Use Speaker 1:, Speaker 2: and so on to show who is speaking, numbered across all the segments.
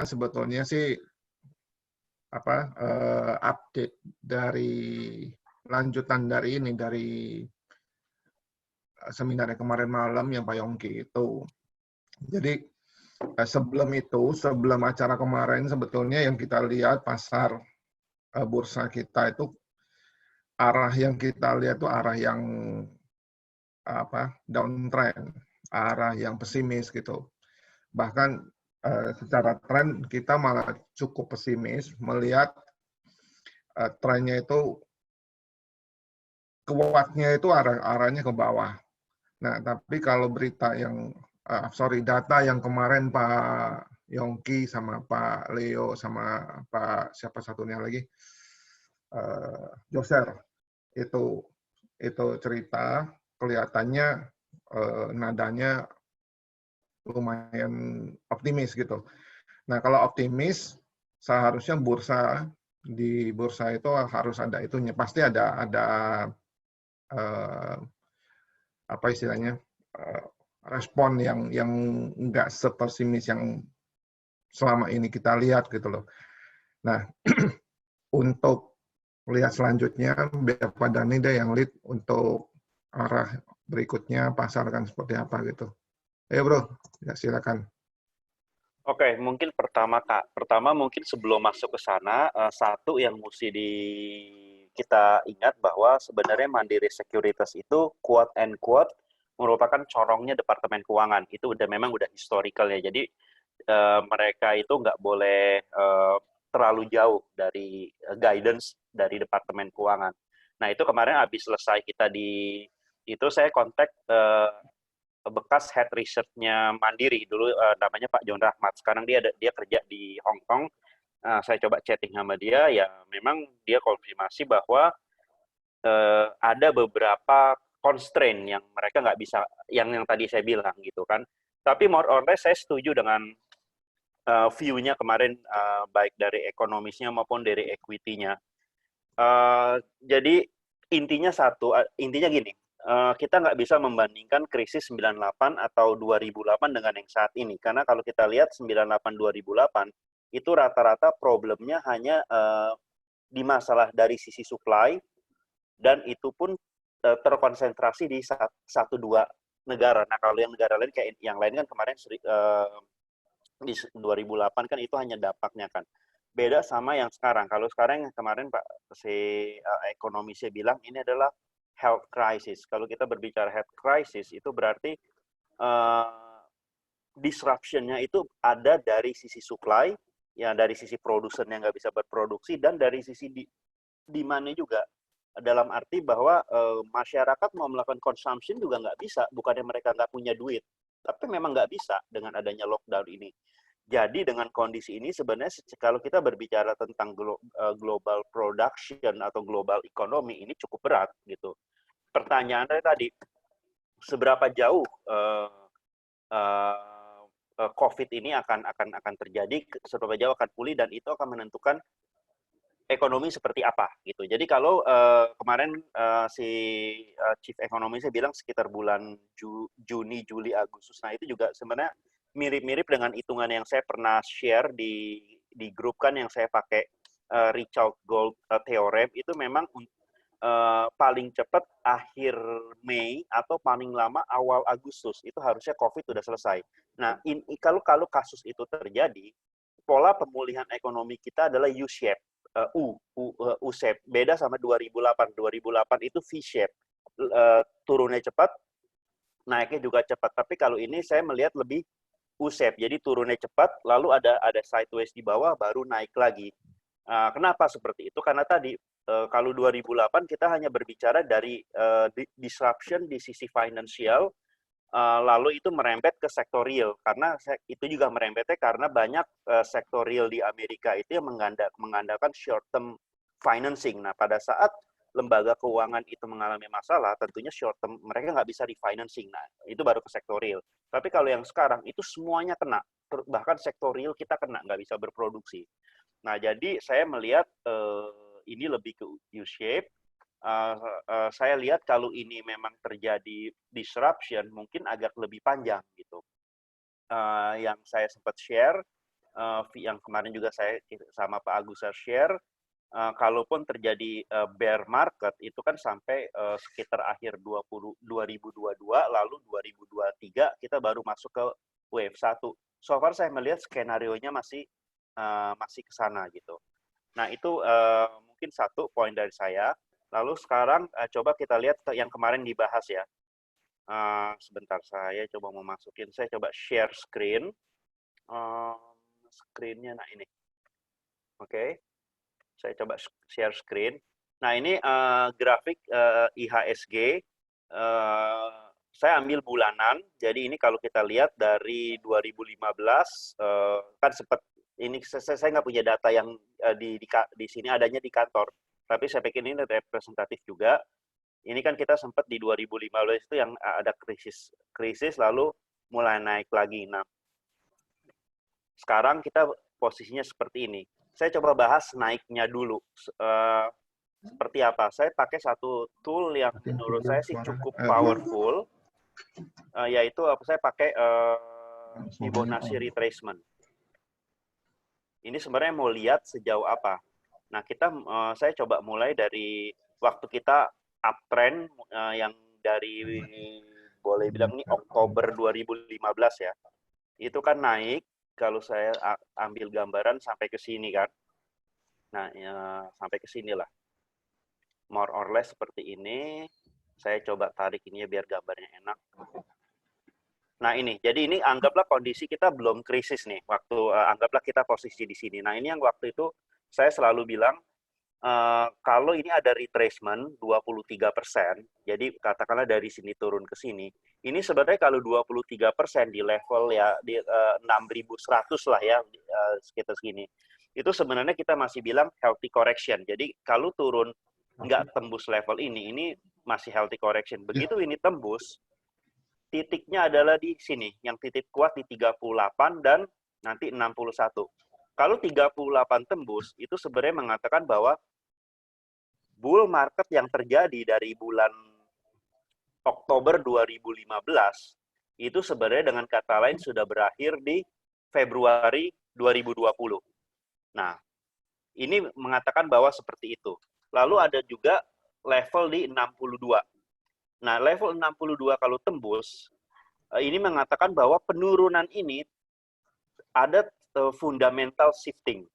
Speaker 1: sebetulnya sih update dari lanjutan dari ini dari seminar yang kemarin malam yang Pak Yongki itu. Jadi sebelum acara kemarin sebetulnya yang kita lihat pasar bursa kita itu arah yang kita lihat itu arah yang downtrend, arah yang pesimis gitu. Bahkan secara tren kita malah cukup pesimis melihat trennya itu kuatnya itu arahnya ke bawah. Nah, tapi kalau berita yang data yang kemarin Pak Yongki sama Pak Leo sama Pak siapa satunya lagi Joser itu cerita kelihatannya nadanya lumayan optimis gitu. Nah, kalau optimis seharusnya di bursa itu harus ada itunya, pasti ada apa istilahnya respon yang nggak sepesimis yang selama ini kita lihat gitu loh. Nah, untuk lihat selanjutnya biar Pak Dhani deh yang lead untuk arah berikutnya pasar kan seperti apa gitu. Bro, ya silakan.
Speaker 2: Oke, mungkin pertama mungkin sebelum masuk ke sana, satu yang mesti kita ingat bahwa sebenarnya Mandiri Sekuritas itu quote and quote merupakan corongnya Departemen Keuangan. Itu memang udah historical ya. Jadi mereka itu nggak boleh terlalu jauh dari guidance dari Departemen Keuangan. Nah, itu kemarin habis selesai kita itu saya kontak bekas head research-nya Mandiri dulu, namanya Pak John Rahmat. Sekarang dia kerja di Hong Kong. Saya coba chatting sama dia, ya memang dia konfirmasi bahwa ada beberapa constraint yang mereka nggak bisa, yang tadi saya bilang gitu kan. Tapi more or less saya setuju dengan view-nya kemarin, baik dari ekonomisnya maupun dari equity-nya. Jadi intinya gini, kita nggak bisa membandingkan krisis 98 atau 2008 dengan yang saat ini. Karena kalau kita lihat 98-2008, itu rata-rata problemnya hanya di masalah dari sisi supply, dan itu pun terkonsentrasi di satu dua negara. Nah, kalau yang negara lain kayak yang lain kan kemarin di 2008 kan itu hanya dampaknya kan. Beda sama yang sekarang. Kalau sekarang kemarin Pak ekonomisnya bilang ini adalah health crisis. Kalau kita berbicara health crisis itu berarti disruption-nya itu ada dari sisi supply, ya dari sisi produsen yang nggak bisa berproduksi, dan dari sisi demand-nya juga. Dalam arti bahwa masyarakat mau melakukan consumption juga nggak bisa, bukannya mereka nggak punya duit, tapi memang nggak bisa dengan adanya lockdown ini. Jadi dengan kondisi ini sebenarnya kalau kita berbicara tentang global production atau global economy ini cukup berat gitu. Pertanyaannya tadi, seberapa jauh COVID ini akan terjadi, seberapa jauh akan pulih, dan itu akan menentukan ekonomi seperti apa gitu. Jadi kalau kemarin si chief ekonomi saya bilang sekitar bulan Juni, Juli, Agustus. Nah, itu juga sebenarnya mirip-mirip dengan hitungan yang saya pernah share di grup kan, yang saya pakai Richard-Gold theorem. Itu memang paling cepat akhir Mei atau paling lama awal Agustus itu harusnya COVID sudah selesai. Nah, kalau kasus itu terjadi, pola pemulihan ekonomi kita adalah U-shape. U-shape. Beda sama 2008. 2008 itu V-shape. Turunnya cepat, naiknya juga cepat. Tapi kalau ini saya melihat lebih U-shape. Jadi turunnya cepat, lalu ada sideways di bawah, baru naik lagi. Kenapa seperti itu? Karena tadi kalau 2008 kita hanya berbicara dari disruption di sisi financial, lalu itu merembet ke sektor real, karena itu juga merembetnya karena banyak sektor real di Amerika itu yang mengandalkan short term financing. Nah, pada saat lembaga keuangan itu mengalami masalah, tentunya short term mereka nggak bisa refinancing. Nah, itu baru ke sektor real. Tapi kalau yang sekarang itu semuanya kena, bahkan sektor real kita kena, nggak bisa berproduksi. Nah, jadi saya melihat ini lebih ke U-shape. Saya lihat kalau ini memang terjadi disruption, mungkin agak lebih panjang gitu. Yang saya sempat share, yang kemarin juga saya sama Pak Agus share, kalaupun terjadi bear market itu kan sampai sekitar akhir 2022 lalu 2023 kita baru masuk ke wave 1. So far saya melihat skenario-nya masih ke sana gitu. Nah, itu mungkin satu poin dari saya. Lalu sekarang coba kita lihat yang kemarin dibahas ya. Sebentar, saya coba mau masukin, saya coba share screen. Screen-nya, nah ini. Oke. Saya coba share screen. Nah, ini grafik IHSG. Saya ambil bulanan. Jadi ini kalau kita lihat dari 2015, kan sempat, ini saya nggak punya data yang di sini adanya di kantor. Tapi saya pikir ini representatif juga. Ini kan kita sempat di 2015 itu yang ada krisis lalu mulai naik lagi. Nah, sekarang kita posisinya seperti ini. Saya coba bahas naiknya dulu. Seperti apa? Saya pakai satu tool yang menurut saya sih cukup powerful, yaitu saya pakai Fibonacci retracement. Ini sebenarnya mau lihat sejauh apa. Nah, saya coba mulai dari waktu kita uptrend yang dari boleh bilang ini Oktober 2015 ya. Itu kan naik kalau saya ambil gambaran sampai ke sini kan. Nah, sampai ke sini lah. More or less seperti ini. Saya coba tarik ini ya biar gambarnya enak. Nah, ini. Jadi ini anggaplah kondisi kita belum krisis nih. Anggaplah kita posisi di sini. Nah, ini yang waktu itu saya selalu bilang, kalau ini ada retracement 23%, jadi katakanlah dari sini turun ke sini, ini sebenarnya kalau 23% di level ya di 6.100 lah ya, sekitar segini, itu sebenarnya kita masih bilang healthy correction. Jadi kalau turun nggak tembus level ini masih healthy correction. Begitu ini tembus, titiknya adalah di sini, yang titik kuat di 38 dan nanti 61. Kalau 38 tembus, itu sebenarnya mengatakan bahwa bull market yang terjadi dari bulan Oktober 2015 itu sebenarnya dengan kata lain sudah berakhir di Februari 2020. Nah, ini mengatakan bahwa seperti itu. Lalu ada juga level di 62. Nah, level 62 kalau tembus, ini mengatakan bahwa penurunan ini ada fundamental shifting.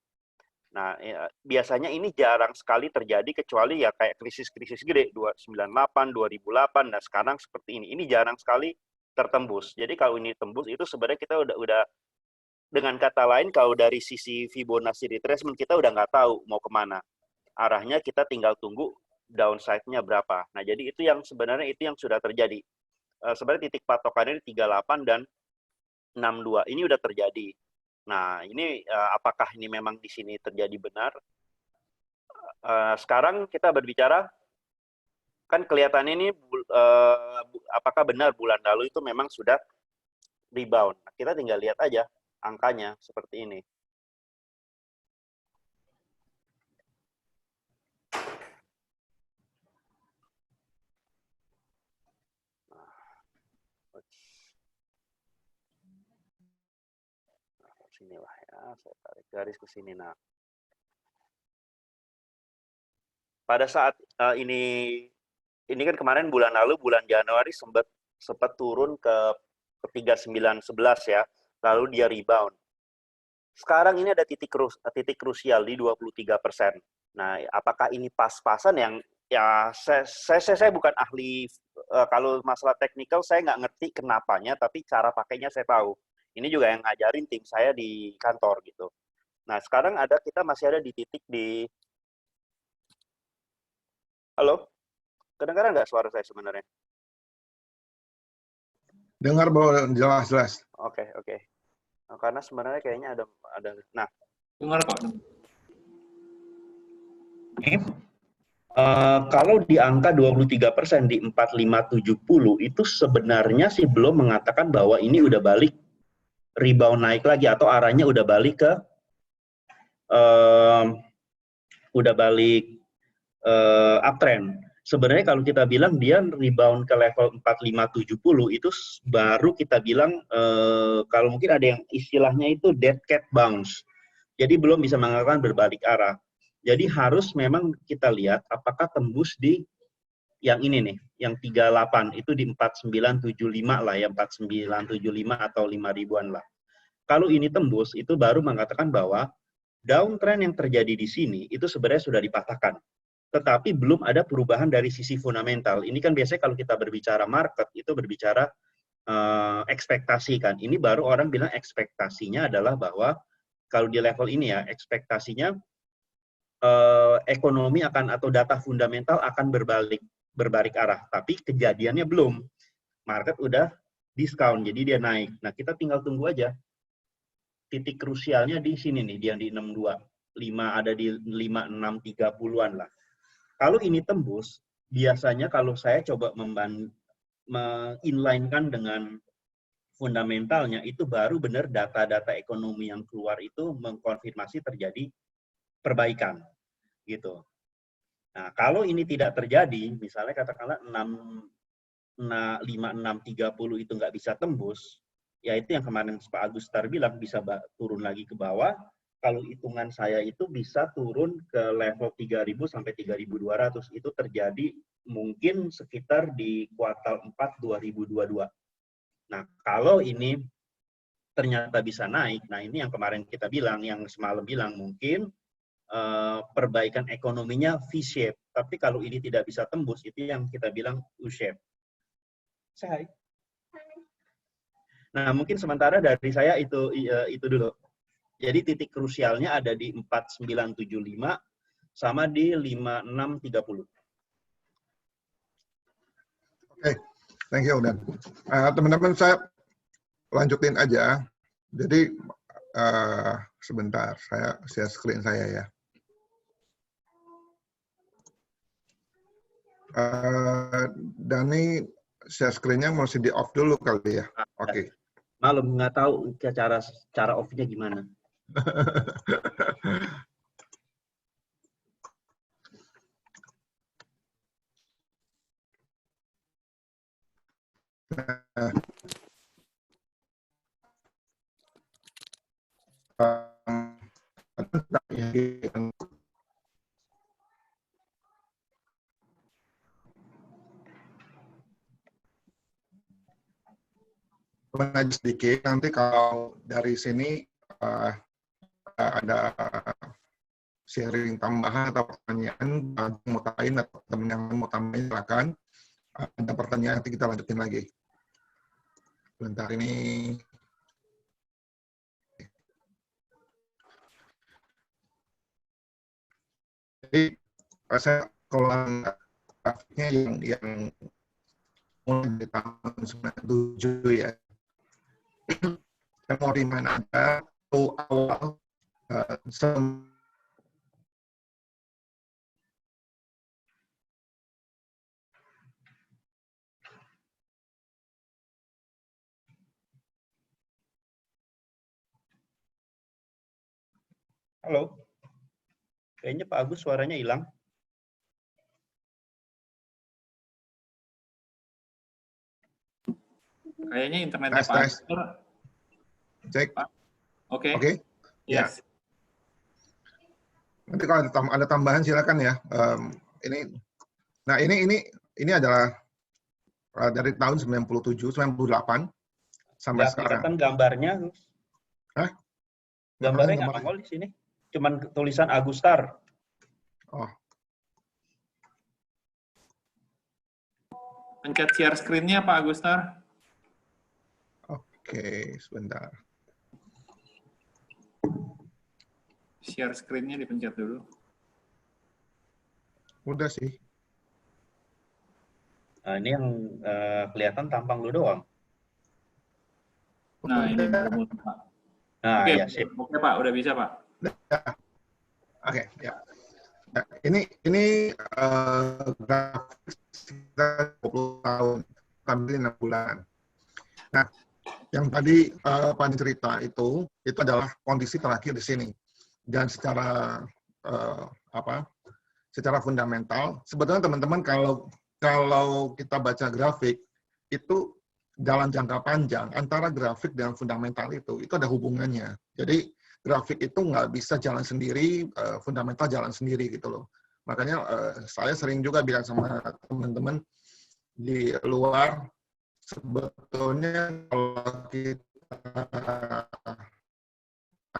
Speaker 2: Nah, biasanya ini jarang sekali terjadi kecuali ya kayak krisis-krisis gede 98, 2008, dan sekarang seperti ini. Ini jarang sekali tertembus. Jadi kalau ini tembus itu sebenarnya kita udah dengan kata lain kalau dari sisi Fibonacci retracement kita udah nggak tahu mau kemana. Arahnya kita tinggal tunggu downside-nya berapa. Nah, jadi itu yang sebenarnya itu yang sudah terjadi. Sebenarnya titik patokannya 38 dan 62. Ini udah terjadi. Nah, ini apakah ini memang di sini terjadi benar? Sekarang kita berbicara, kan kelihatannya ini apakah benar bulan lalu itu memang sudah rebound. Kita tinggal lihat aja angkanya seperti ini. Sinilah ya, saya tarik garis ke sini. Nah, pada saat ini kan kemarin bulan lalu, bulan Januari sempat turun ke 3911 ya, lalu dia rebound. Sekarang ini ada titik krusial di 23%. Nah, apakah ini pas-pasan yang ya saya bukan ahli kalau masalah teknikal saya nggak ngerti kenapanya, tapi cara pakainya saya tahu. Ini juga yang ngajarin tim saya di kantor gitu. Nah, sekarang kita masih ada di titik di Halo? Kedengaran nggak suara saya sebenarnya?
Speaker 1: Dengar bahwa jelas-jelas.
Speaker 2: Oke. Nah, karena sebenarnya kayaknya ada. Nah,
Speaker 3: dengar Pak. Kalau di angka 23% di 4570 itu sebenarnya sih belum mengatakan bahwa ini udah balik rebound naik lagi atau arahnya udah balik ke uptrend. sebenarnya kalau kita bilang dia rebound ke level 4570 itu baru kita bilang kalau mungkin ada yang istilahnya itu dead cat bounce. Jadi belum bisa mengatakan berbalik arah. Jadi harus memang kita lihat apakah tembus di yang ini nih, yang 38 itu di 4975 lah ya, 4975 atau 5.000-an lah. Kalau ini tembus itu baru mengatakan bahwa downtrend yang terjadi di sini itu sebenarnya sudah dipatahkan. Tetapi belum ada perubahan dari sisi fundamental. Ini kan biasanya kalau kita berbicara market itu berbicara ekspektasi kan. Ini baru orang bilang ekspektasinya adalah bahwa kalau di level ini ya ekspektasinya ekonomi akan atau data fundamental akan berbalik arah, tapi kejadiannya belum. Market udah diskon, jadi dia naik. Nah, kita tinggal tunggu aja. Titik krusialnya di sini nih, dia di 62. 5 ada di 5630-an lah. Kalau ini tembus, biasanya kalau saya coba inline-kan dengan fundamentalnya, itu baru benar data-data ekonomi yang keluar itu mengkonfirmasi terjadi perbaikan. Gitu. Nah, kalau ini tidak terjadi, misalnya katakanlah 5630 itu nggak bisa tembus, ya itu yang kemarin Pak Agustar bilang bisa turun lagi ke bawah. Kalau hitungan saya itu bisa turun ke level 3.000 sampai 3.200. Itu terjadi mungkin sekitar di kuartal 4 2022. Nah, kalau ini ternyata bisa naik, nah ini yang kemarin kita bilang, yang semalam bilang mungkin perbaikan ekonominya V-shape. Tapi kalau ini tidak bisa tembus, itu yang kita bilang U-shape. Say. Nah, mungkin sementara dari saya itu dulu. Jadi titik krusialnya ada di 4975 sama di 5630.
Speaker 1: Oke, thank you, Dan. Teman-teman, saya lanjutin aja. Jadi, sebentar, saya share screen saya ya. Dani, share screen-nya masih di off dulu kali ya? Oke.
Speaker 3: Malam, nggak tahu cara off-nya gimana.
Speaker 1: Aja sedikit, nanti kalau dari sini ada sharing tambahan atau pertanyaan, mau tambahin atau teman yang mau tambahin silakan. Ada pertanyaan nanti kita lanjutin lagi. Bentar ini. Jadi saya kalau grafiknya yang mulai di tahun 97 ya. Saya mau remind Anda awal
Speaker 3: Halo. Kayaknya Pak Agus suaranya hilang.
Speaker 4: Kayaknya internetnya Pak Agus.
Speaker 1: Cek.
Speaker 4: Oke.
Speaker 1: Oke.
Speaker 4: Yes.
Speaker 1: Nanti kalau ada tambahan silakan ya. Nah ini adalah dari tahun 97, 98 sampai
Speaker 3: Nggak
Speaker 1: sekarang.
Speaker 3: kelihatan gambarnya.
Speaker 1: Hah?
Speaker 3: Gambarnya nggak nongol di sini. Cuman tulisan Agustar.
Speaker 1: Oh.
Speaker 4: Pencet share screen-nya Pak Agustar.
Speaker 1: Oke, sebentar.
Speaker 4: Share screen-nya dipencet dulu.
Speaker 1: Udah sih.
Speaker 3: Nah, ini yang kelihatan tampang lu doang.
Speaker 4: Nah, ini baru Pak.
Speaker 3: Nah,
Speaker 4: Oke,
Speaker 3: ya, sip.
Speaker 4: Oke Pak, udah bisa Pak.
Speaker 1: Oke, ya. Nah, ini grafik sekitar 20 tahun, sampai 6 bulan. Nah, yang tadi Pak cerita itu adalah kondisi terakhir di sini. Dan secara secara fundamental, sebetulnya teman-teman kalau kita baca grafik, itu dalam jangka panjang antara grafik dan fundamental itu ada hubungannya. Jadi grafik itu nggak bisa jalan sendiri, fundamental jalan sendiri gitu loh. Makanya saya sering juga bilang sama teman-teman di luar, sebetulnya kalau kita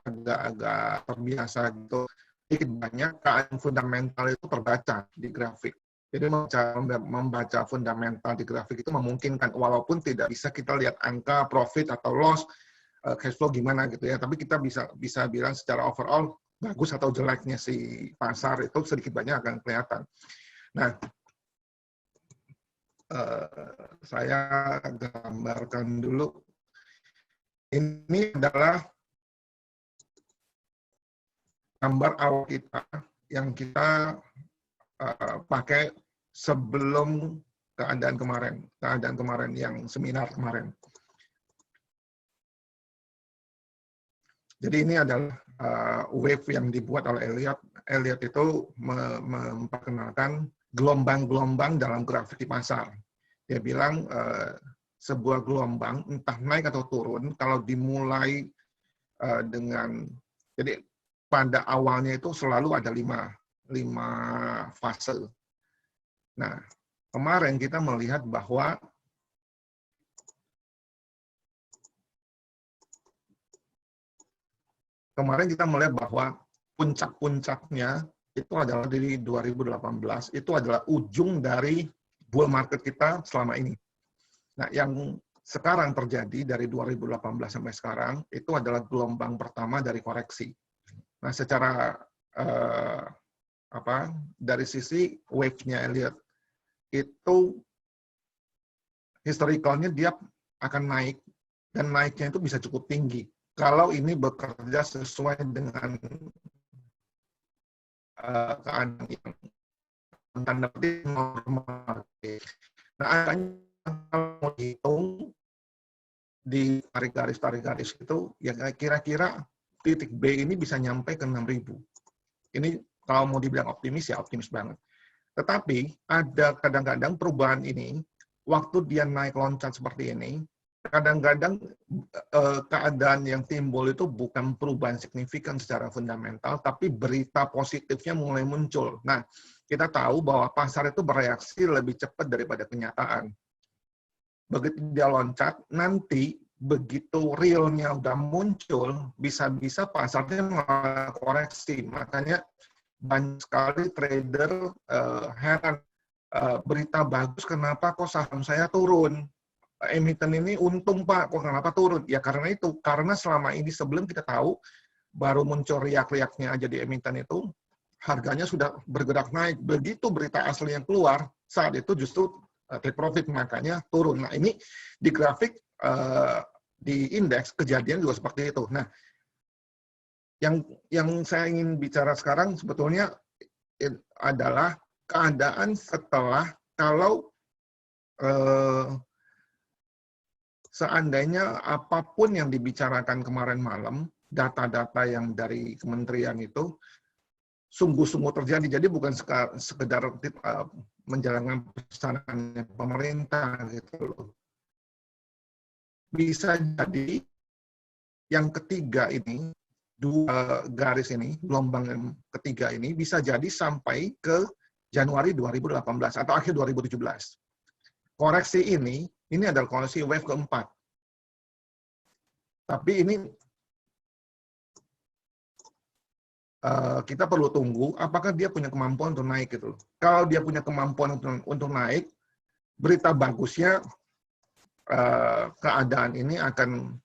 Speaker 1: agak-agak terbiasa gitu, sedikit banyak keadaan fundamental itu terbaca di grafik. Jadi membaca fundamental di grafik itu memungkinkan, walaupun tidak bisa kita lihat angka profit atau loss, cash flow gimana gitu ya, tapi kita bisa bilang secara overall bagus atau jeleknya si pasar itu sedikit banyak akan kelihatan. Nah, saya gambarkan dulu. Ini adalah gambar awal kita yang kita pakai sebelum keadaan kemarin yang seminar kemarin. Jadi ini adalah wave yang dibuat oleh Elliott. Elliott itu memperkenalkan gelombang-gelombang dalam grafik di pasar. Dia bilang sebuah gelombang entah naik atau turun, kalau dimulai dengan, jadi pada awalnya itu selalu ada lima fase. Nah, kemarin kita melihat bahwa puncak-puncaknya itu adalah di 2018, itu adalah ujung dari bull market kita selama ini. Nah, yang sekarang terjadi dari 2018 sampai sekarang, itu adalah gelombang pertama dari koreksi. Nah, secara dari sisi wave-nya Elliott, itu historicalnya dia akan naik, dan naiknya itu bisa cukup tinggi kalau ini bekerja sesuai dengan keadaan yang tanda petik normal. Nah, angkanya kalau mau dihitung di tarik garis itu, ya kira-kira titik B ini bisa nyampe ke 6.000. Ini kalau mau dibilang optimis, ya optimis banget. Tetapi ada kadang-kadang perubahan ini, waktu dia naik loncat seperti ini, kadang-kadang keadaan yang timbul itu bukan perubahan signifikan secara fundamental, tapi berita positifnya mulai muncul. Nah, kita tahu bahwa pasar itu bereaksi lebih cepat daripada kenyataan. Begitu dia loncat, nanti begitu realnya udah muncul, bisa-bisa pasarnya malah koreksi. Makanya banyak sekali trader heran, berita bagus, kenapa kok saham saya turun? Emiten ini untung Pak, kok kenapa turun? Ya karena itu, karena selama ini sebelum kita tahu, baru muncul riak-riaknya aja di emiten itu, harganya sudah bergerak naik. Begitu berita asli yang keluar, saat itu justru take profit, makanya turun. Nah ini di grafik, di indeks, kejadian juga seperti itu. Nah, yang saya ingin bicara sekarang sebetulnya adalah keadaan setelah, kalau seandainya apapun yang dibicarakan kemarin malam, data-data yang dari kementerian itu sungguh-sungguh terjadi. Jadi bukan sekedar menjalankan pesanan pemerintah gitu loh. Bisa jadi yang ketiga ini, dua garis ini, gelombang yang ketiga ini bisa jadi sampai ke Januari 2018 atau akhir 2017. Koreksi ini adalah koreksi wave keempat. Tapi ini kita perlu tunggu apakah dia punya kemampuan untuk naik gitu. Kalau dia punya kemampuan untuk naik, berita bagusnya keadaan ini akan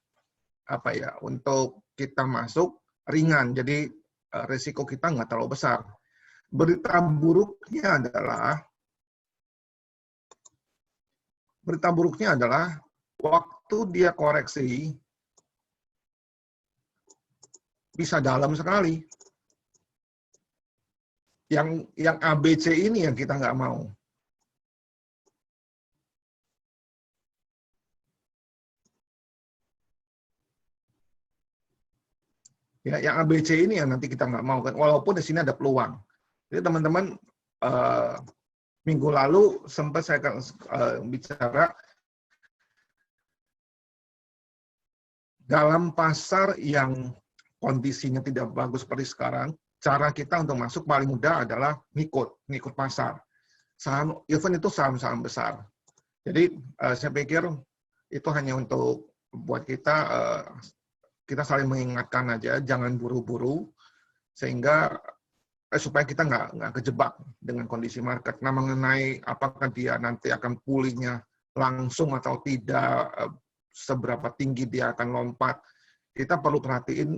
Speaker 1: untuk kita masuk ringan. Jadi risiko kita nggak terlalu besar. Berita buruknya adalah waktu dia koreksi bisa dalam sekali. Yang ABC ini yang kita nggak mau. Ya, yang ABC ini yang nanti kita nggak mau kan, walaupun di sini ada peluang. Jadi teman-teman minggu lalu sempat saya bicara dalam pasar yang kondisinya tidak bagus seperti sekarang, cara kita untuk masuk paling mudah adalah ngikut pasar. Saham, even itu saham-saham besar. Jadi saya pikir itu hanya untuk buat kita saling mengingatkan aja, jangan buru-buru, sehingga supaya kita nggak kejebak dengan kondisi market. Nah, mengenai apakah dia nanti akan pulihnya langsung atau tidak, seberapa tinggi dia akan lompat, kita perlu perhatiin,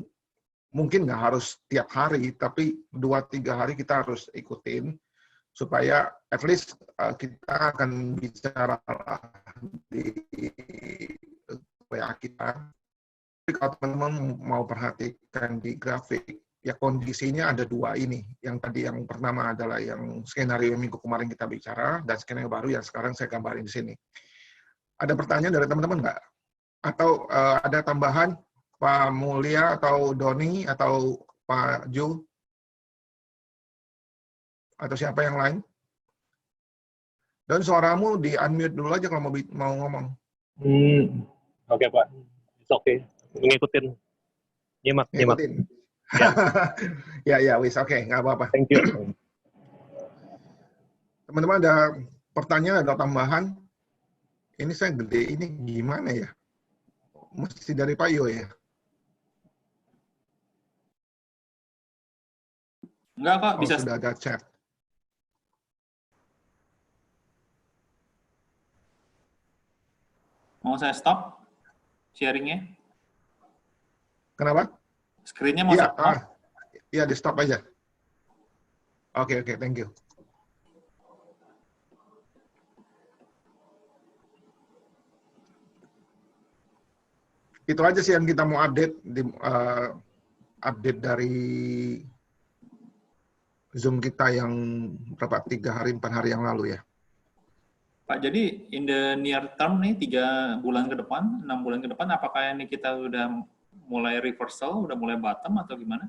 Speaker 1: mungkin nggak harus tiap hari, tapi 2-3 hari kita harus ikutin, supaya at least kita akan bicara di WA kita. Tapi kalau teman-teman mau perhatikan di grafik, ya kondisinya ada dua ini. Yang tadi yang pertama adalah yang skenario minggu kemarin kita bicara, dan skenario baru yang sekarang saya gambarin di sini. Ada pertanyaan dari teman-teman nggak? Atau ada tambahan, Pak Mulia atau Doni atau Pak Ju? Atau siapa yang lain? Dan suaramu di-unmute dulu aja kalau mau ngomong.
Speaker 5: Oke, Pak. It's okay. Ngikutin. Nyimak.
Speaker 1: Ngikutin. Ya, wis, oke, nggak apa-apa.
Speaker 5: Thank you.
Speaker 1: Teman-teman ada pertanyaan atau tambahan? Ini saya gede, ini gimana ya? Mesti dari Pak Yo ya?
Speaker 4: Enggak kok, bisa.
Speaker 1: Sudah ada chat.
Speaker 4: Mau saya stop sharingnya?
Speaker 1: Kenapa?
Speaker 4: Screen-nya mau
Speaker 1: Iya,
Speaker 4: stop?
Speaker 1: iya, di stop aja. Oke, thank you. Itu aja sih yang kita mau update update dari Zoom kita yang berapa 3 hari 4 hari yang lalu ya.
Speaker 4: Pak, jadi in the near term nih 3 bulan ke depan, 6 bulan ke depan, apakah ini kita udah mulai reversal, udah mulai bottom atau gimana?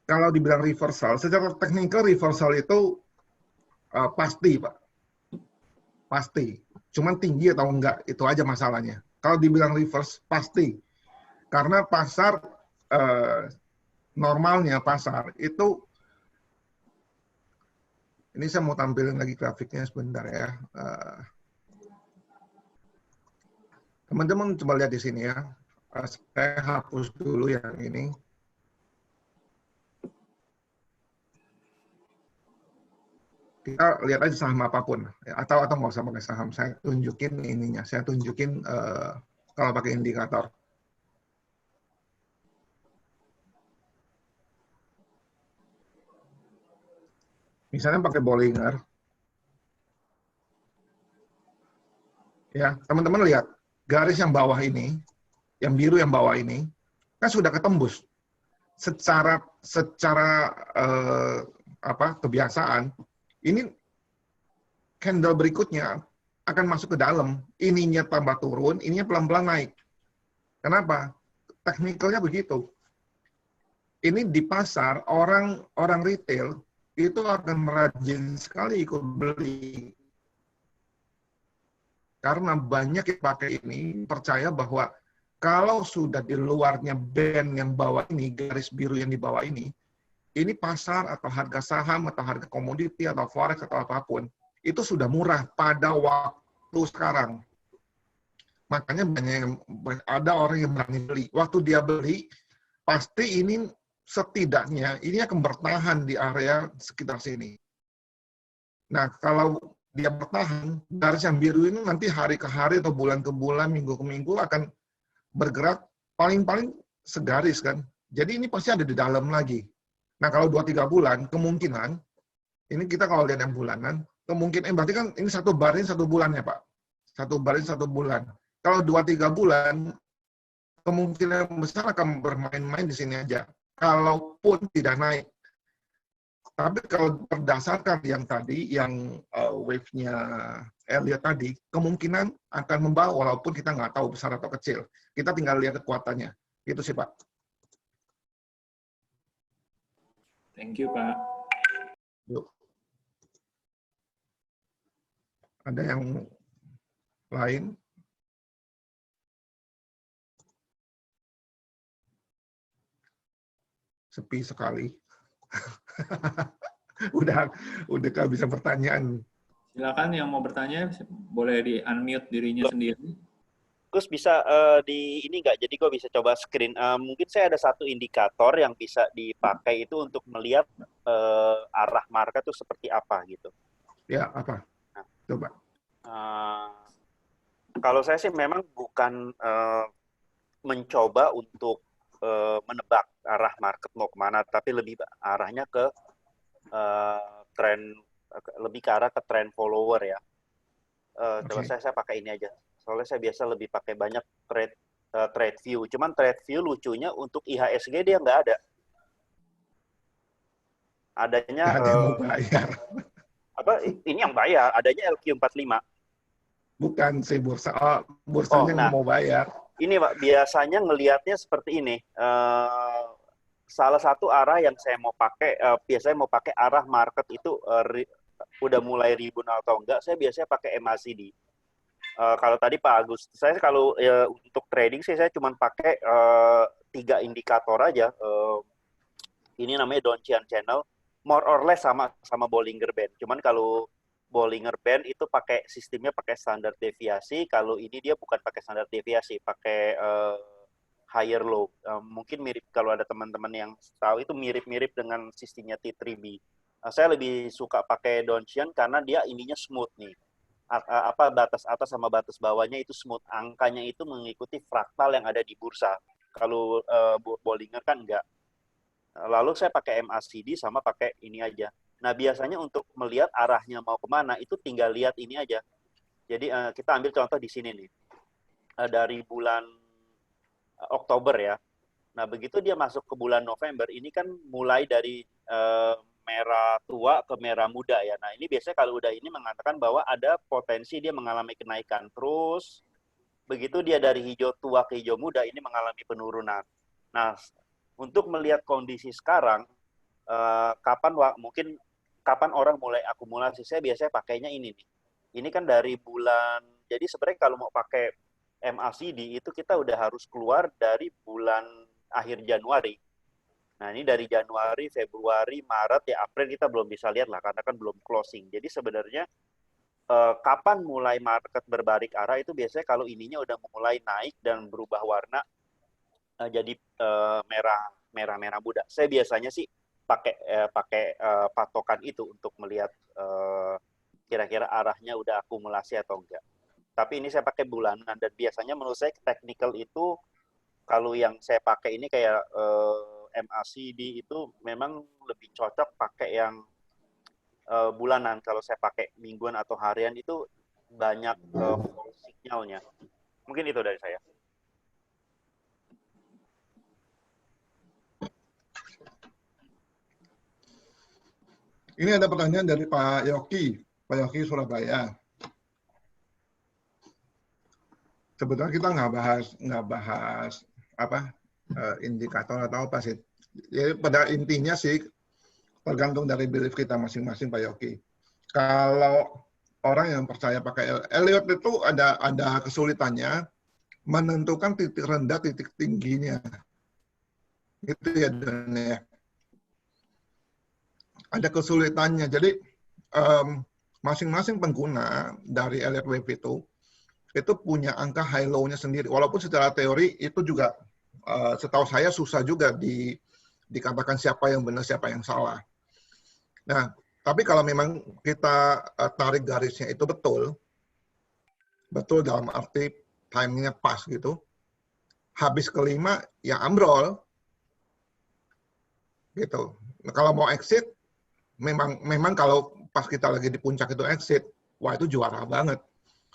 Speaker 1: Kalau dibilang reversal, secara teknikal reversal itu pasti, Pak. Pasti. Cuman tinggi atau enggak, itu aja masalahnya. Kalau dibilang reverse, pasti. Karena pasar, normalnya pasar, itu, ini saya mau tampilin lagi grafiknya sebentar ya. Teman-teman coba lihat di sini ya. Saya hapus dulu yang ini. Kita lihat aja saham apapun, ya, atau nggak usah pakai saham. Saya tunjukin ininya, saya tunjukin kalau pakai indikator. Misalnya pakai Bollinger, ya teman-teman lihat garis yang bawah ini, yang biru yang bawah ini, kan sudah ketembus. Secara kebiasaan. Ini candle berikutnya akan masuk ke dalam. Ininya tambah turun, ininya pelan-pelan naik. Kenapa? Teknikalnya begitu. Ini di pasar, orang retail itu akan rajin sekali ikut beli. Karena banyak yang pakai ini, percaya bahwa kalau sudah di luarnya band yang bawah ini, garis biru yang di bawah ini pasar atau harga saham atau harga komoditi atau forex atau apapun, itu sudah murah pada waktu sekarang. Makanya ada orang yang berani beli. Waktu dia beli, pasti ini setidaknya ini akan bertahan di area sekitar sini. Nah, kalau dia bertahan, garis yang biru ini nanti hari ke hari atau bulan ke bulan, minggu ke minggu akan bergerak paling-paling segaris kan. Jadi ini pasti ada di dalam lagi. Nah, kalau 2-3 bulan, kemungkinan, ini kita kalau lihat yang bulanan, kemungkinan, berarti kan ini 1 baris 1 bulan ya Pak? 1 baris 1 bulan. Kalau 2-3 bulan, kemungkinan besar akan bermain-main di sini aja. Kalaupun tidak naik. Tapi kalau berdasarkan yang tadi, yang wave-nya Elliott tadi, kemungkinan akan membawa, walaupun kita nggak tahu besar atau kecil. Kita tinggal lihat kekuatannya. Itu sih Pak.
Speaker 4: Thank you, Pak.
Speaker 1: Yuk. Ada yang lain? Sepi sekali. udah kehabisan pertanyaan.
Speaker 4: Silakan yang mau bertanya, boleh di-unmute dirinya sendiri.
Speaker 2: Gus bisa di ini nggak? Jadi gue bisa coba screen. Mungkin saya ada satu indikator yang bisa dipakai itu untuk melihat arah market itu seperti apa gitu.
Speaker 1: Ya, apa?
Speaker 2: Nah,
Speaker 1: Coba.
Speaker 2: Kalau saya sih memang bukan mencoba untuk menebak arah market mau kemana, tapi lebih arahnya ke tren, lebih ke arah ke trend follower ya. Coba saya pakai ini aja. Soalnya saya biasa lebih pakai banyak trade view. Cuman trade view lucunya untuk IHSG dia nggak ada. Adanya
Speaker 1: Ada yang mau bayar.
Speaker 2: apa? Ini yang bayar. Adanya LQ45.
Speaker 1: Bukan sih bursanya nggak mau bayar.
Speaker 2: Ini Pak, biasanya ngelihatnya seperti ini. Salah satu arah yang saya mau pakai, biasanya mau pakai arah market itu udah mulai rebound atau enggak, saya biasanya pakai MACD. Kalau tadi Pak Agus, saya kalau untuk trading sih saya cuma pakai 3 indikator aja. Ini namanya Donchian Channel, more or less sama Bollinger Band. Cuman kalau Bollinger Band itu pakai sistemnya pakai standar deviasi, kalau ini dia bukan pakai standar deviasi, pakai higher low. Mungkin mirip kalau ada teman-teman yang tahu itu mirip-mirip dengan sistemnya T3B. Saya lebih suka pakai Donchian karena dia ininya smooth nih. Apa batas atas sama batas bawahnya itu smooth, angkanya itu mengikuti fraktal yang ada di bursa. Kalau Bollinger kan enggak. Lalu saya pakai MACD sama pakai ini aja. Nah biasanya untuk melihat arahnya mau kemana itu tinggal lihat ini aja. Jadi kita ambil contoh di sini nih, dari bulan Oktober ya. Nah begitu dia masuk ke bulan November, ini kan mulai dari merah tua ke merah muda ya. Nah ini biasanya kalau udah ini mengatakan bahwa ada potensi dia mengalami kenaikan. Terus begitu dia dari hijau tua ke hijau muda ini mengalami penurunan. Nah untuk melihat kondisi sekarang, kapan orang mulai akumulasi, saya biasanya pakainya ini nih. Ini kan dari bulan, jadi sebenarnya kalau mau pakai MACD itu kita udah harus keluar dari bulan akhir Januari. Nah ini dari Januari, Februari, Maret, ya April kita belum bisa lihat lah karena kan belum closing. Jadi sebenarnya kapan mulai market berbalik arah itu biasanya kalau ininya udah mulai naik dan berubah warna jadi merah muda. Saya biasanya sih pakai patokan itu untuk melihat kira-kira arahnya udah akumulasi atau enggak. Tapi ini saya pakai bulanan dan biasanya menurut saya technical itu kalau yang saya pakai ini kayak MACD itu memang lebih cocok pakai yang bulanan. Kalau saya pakai mingguan atau harian itu banyak sinyalnya. Mungkin itu dari saya.
Speaker 1: Ini ada pertanyaan dari Pak Yoki Surabaya. Sebetulnya kita nggak bahas apa indikator atau apa sih. Jadi pada intinya sih tergantung dari belief kita masing-masing Pak Yoki. Kalau orang yang percaya pakai Elliott itu ada kesulitannya menentukan titik rendah, titik tingginya. Itu ya Dan ya. Ada kesulitannya. Jadi masing-masing pengguna dari Elliott Wave itu punya angka high low-nya sendiri. Walaupun secara teori itu juga setahu saya susah juga dikatakan siapa yang benar, siapa yang salah. Nah, tapi kalau memang kita tarik garisnya itu betul dalam arti timingnya pas gitu, habis kelima ya ambrol gitu. Nah, kalau mau exit, memang kalau pas kita lagi di puncak itu exit, wah itu juara banget.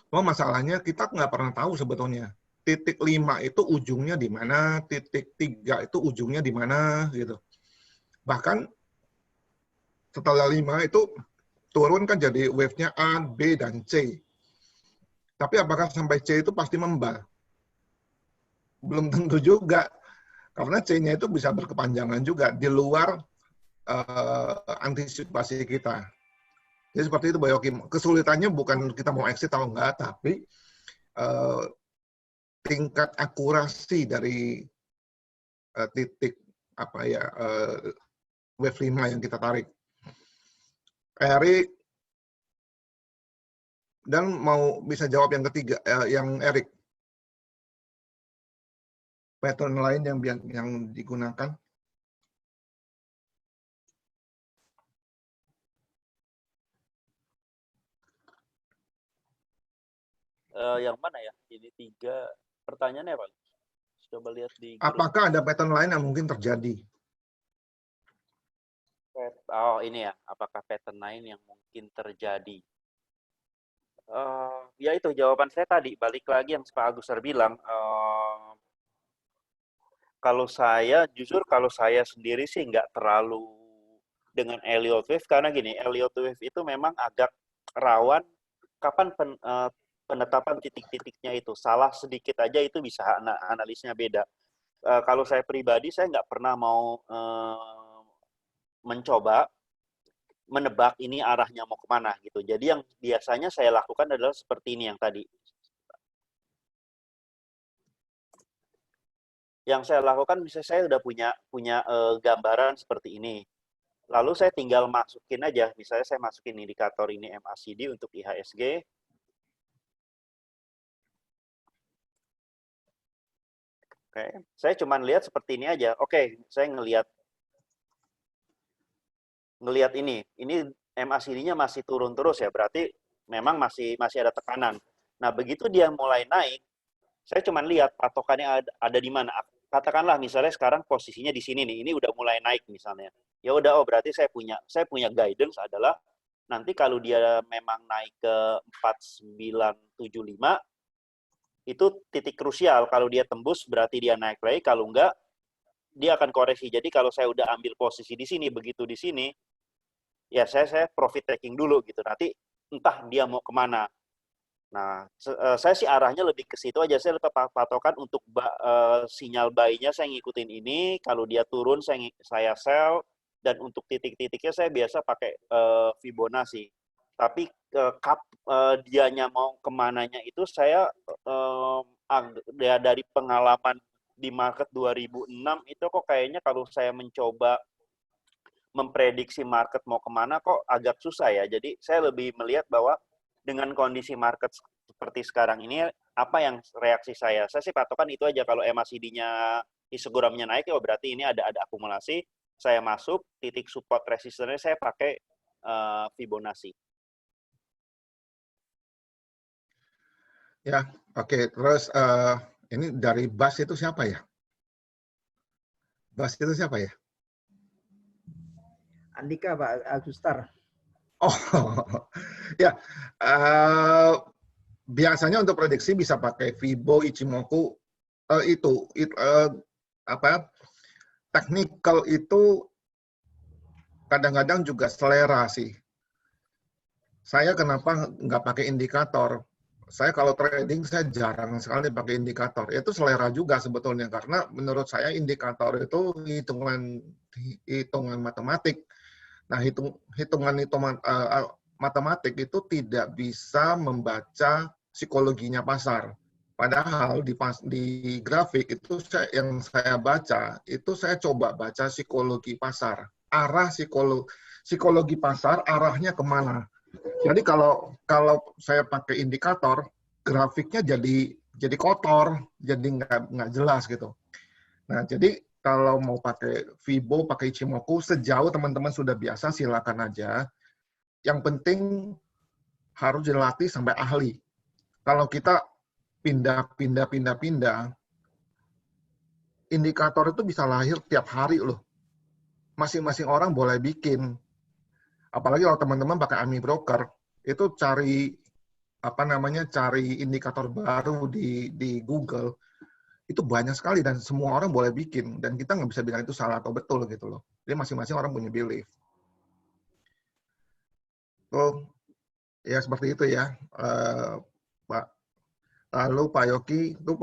Speaker 1: Cuma masalahnya kita nggak pernah tahu sebetulnya. Titik 5 itu ujungnya di mana, titik 3 itu ujungnya di mana gitu. Bahkan setelah 5 itu turun kan jadi wave-nya A, B, dan C. Tapi apakah sampai C itu pasti membal? Belum tentu juga. Karena C-nya itu bisa berkepanjangan juga di luar antisipasi kita. Jadi seperti itu Pak Yoki. Kesulitannya bukan kita mau exit atau enggak, tapi tingkat akurasi dari titik apa ya wave 5 yang kita tarik. Erik dan mau bisa jawab yang ketiga, yang Erik. Pattern lain yang digunakan.
Speaker 2: Yang mana ya? Ini 3 pertanyaannya Pak. Coba lihat di grup.
Speaker 1: Apakah ada pattern lain yang mungkin terjadi?
Speaker 2: Oh ini ya, apakah pattern lain yang mungkin terjadi? Ya itu jawaban saya tadi, balik lagi yang Pak Agusar bilang, jujur kalau saya sendiri sih nggak terlalu dengan Elliott Wave, karena gini, Elliott Wave itu memang agak rawan kapan penetapan titik-titiknya itu. Salah sedikit aja itu bisa analisnya beda. Kalau saya pribadi, saya nggak pernah mau mencoba menebak ini arahnya mau kemana gitu. Jadi yang biasanya saya lakukan adalah seperti ini yang tadi. Yang saya lakukan, misalnya saya udah punya gambaran seperti ini. Lalu saya tinggal masukin aja, misalnya saya masukin indikator ini MACD untuk IHSG. Oke, saya cuma lihat seperti ini aja. Oke, saya ngelihat ini MACD-nya masih turun terus ya, berarti memang masih ada tekanan. Nah, begitu dia mulai naik, saya cuma lihat patokannya ada di mana. Katakanlah misalnya sekarang posisinya di sini nih, ini udah mulai naik misalnya. Ya udah, oh berarti saya punya guidance adalah nanti kalau dia memang naik ke 4975 itu titik krusial. Kalau dia tembus berarti dia naik lagi, kalau enggak dia akan koreksi. Jadi kalau saya udah ambil posisi di sini, begitu di sini, ya saya profit taking dulu gitu. Nanti entah dia mau kemana. Nah, saya sih arahnya lebih ke situ aja. Saya lebih patokan untuk sinyal buy-nya saya ngikutin ini. Kalau dia turun, saya sell. Dan untuk titik-titiknya saya biasa pakai Fibonacci. Tapi dianya mau kemananya itu saya dari pengalaman di market 2006 itu kok kayaknya kalau saya mencoba memprediksi market mau kemana kok agak susah ya. Jadi saya lebih melihat bahwa dengan kondisi market seperti sekarang ini, apa yang reaksi saya? Saya sih patokan itu aja. Kalau MACD-nya, histogramnya naik, ya berarti ini ada akumulasi. Saya masuk, titik support resistennya saya pakai Fibonacci.
Speaker 1: Ya, oke. Terus ini dari Bas itu siapa ya? Bas itu siapa ya?
Speaker 6: Andika, Pak Agustar.
Speaker 1: Oh, ya. Biasanya untuk prediksi bisa pakai Fibo, Ichimoku. Technical itu kadang-kadang juga selera sih. Saya kenapa nggak pakai indikator? Saya kalau trading saya jarang sekali pakai indikator. Itu selera juga sebetulnya, karena menurut saya indikator itu hitungan matematik. Nah, hitungan matematik itu tidak bisa membaca psikologinya pasar. Padahal di grafik itu yang saya baca, itu saya coba baca psikologi pasar. Arah psikologi pasar, arahnya kemana. Jadi kalau saya pakai indikator, grafiknya jadi kotor, jadi nggak jelas gitu. Nah, jadi kalau mau pakai Fibo, pakai Ichimoku, sejauh teman-teman sudah biasa, silakan aja. Yang penting harus dilatih sampai ahli. Kalau kita pindah, indikator itu bisa lahir tiap hari loh. Masing-masing orang boleh bikin. Apalagi kalau teman-teman pakai AMI Broker, itu cari indikator baru di Google, itu banyak sekali dan semua orang boleh bikin, dan kita nggak bisa bilang itu salah atau betul gitu loh. Jadi masing-masing orang punya belief. So, ya seperti itu ya, Pak. Lalu Pak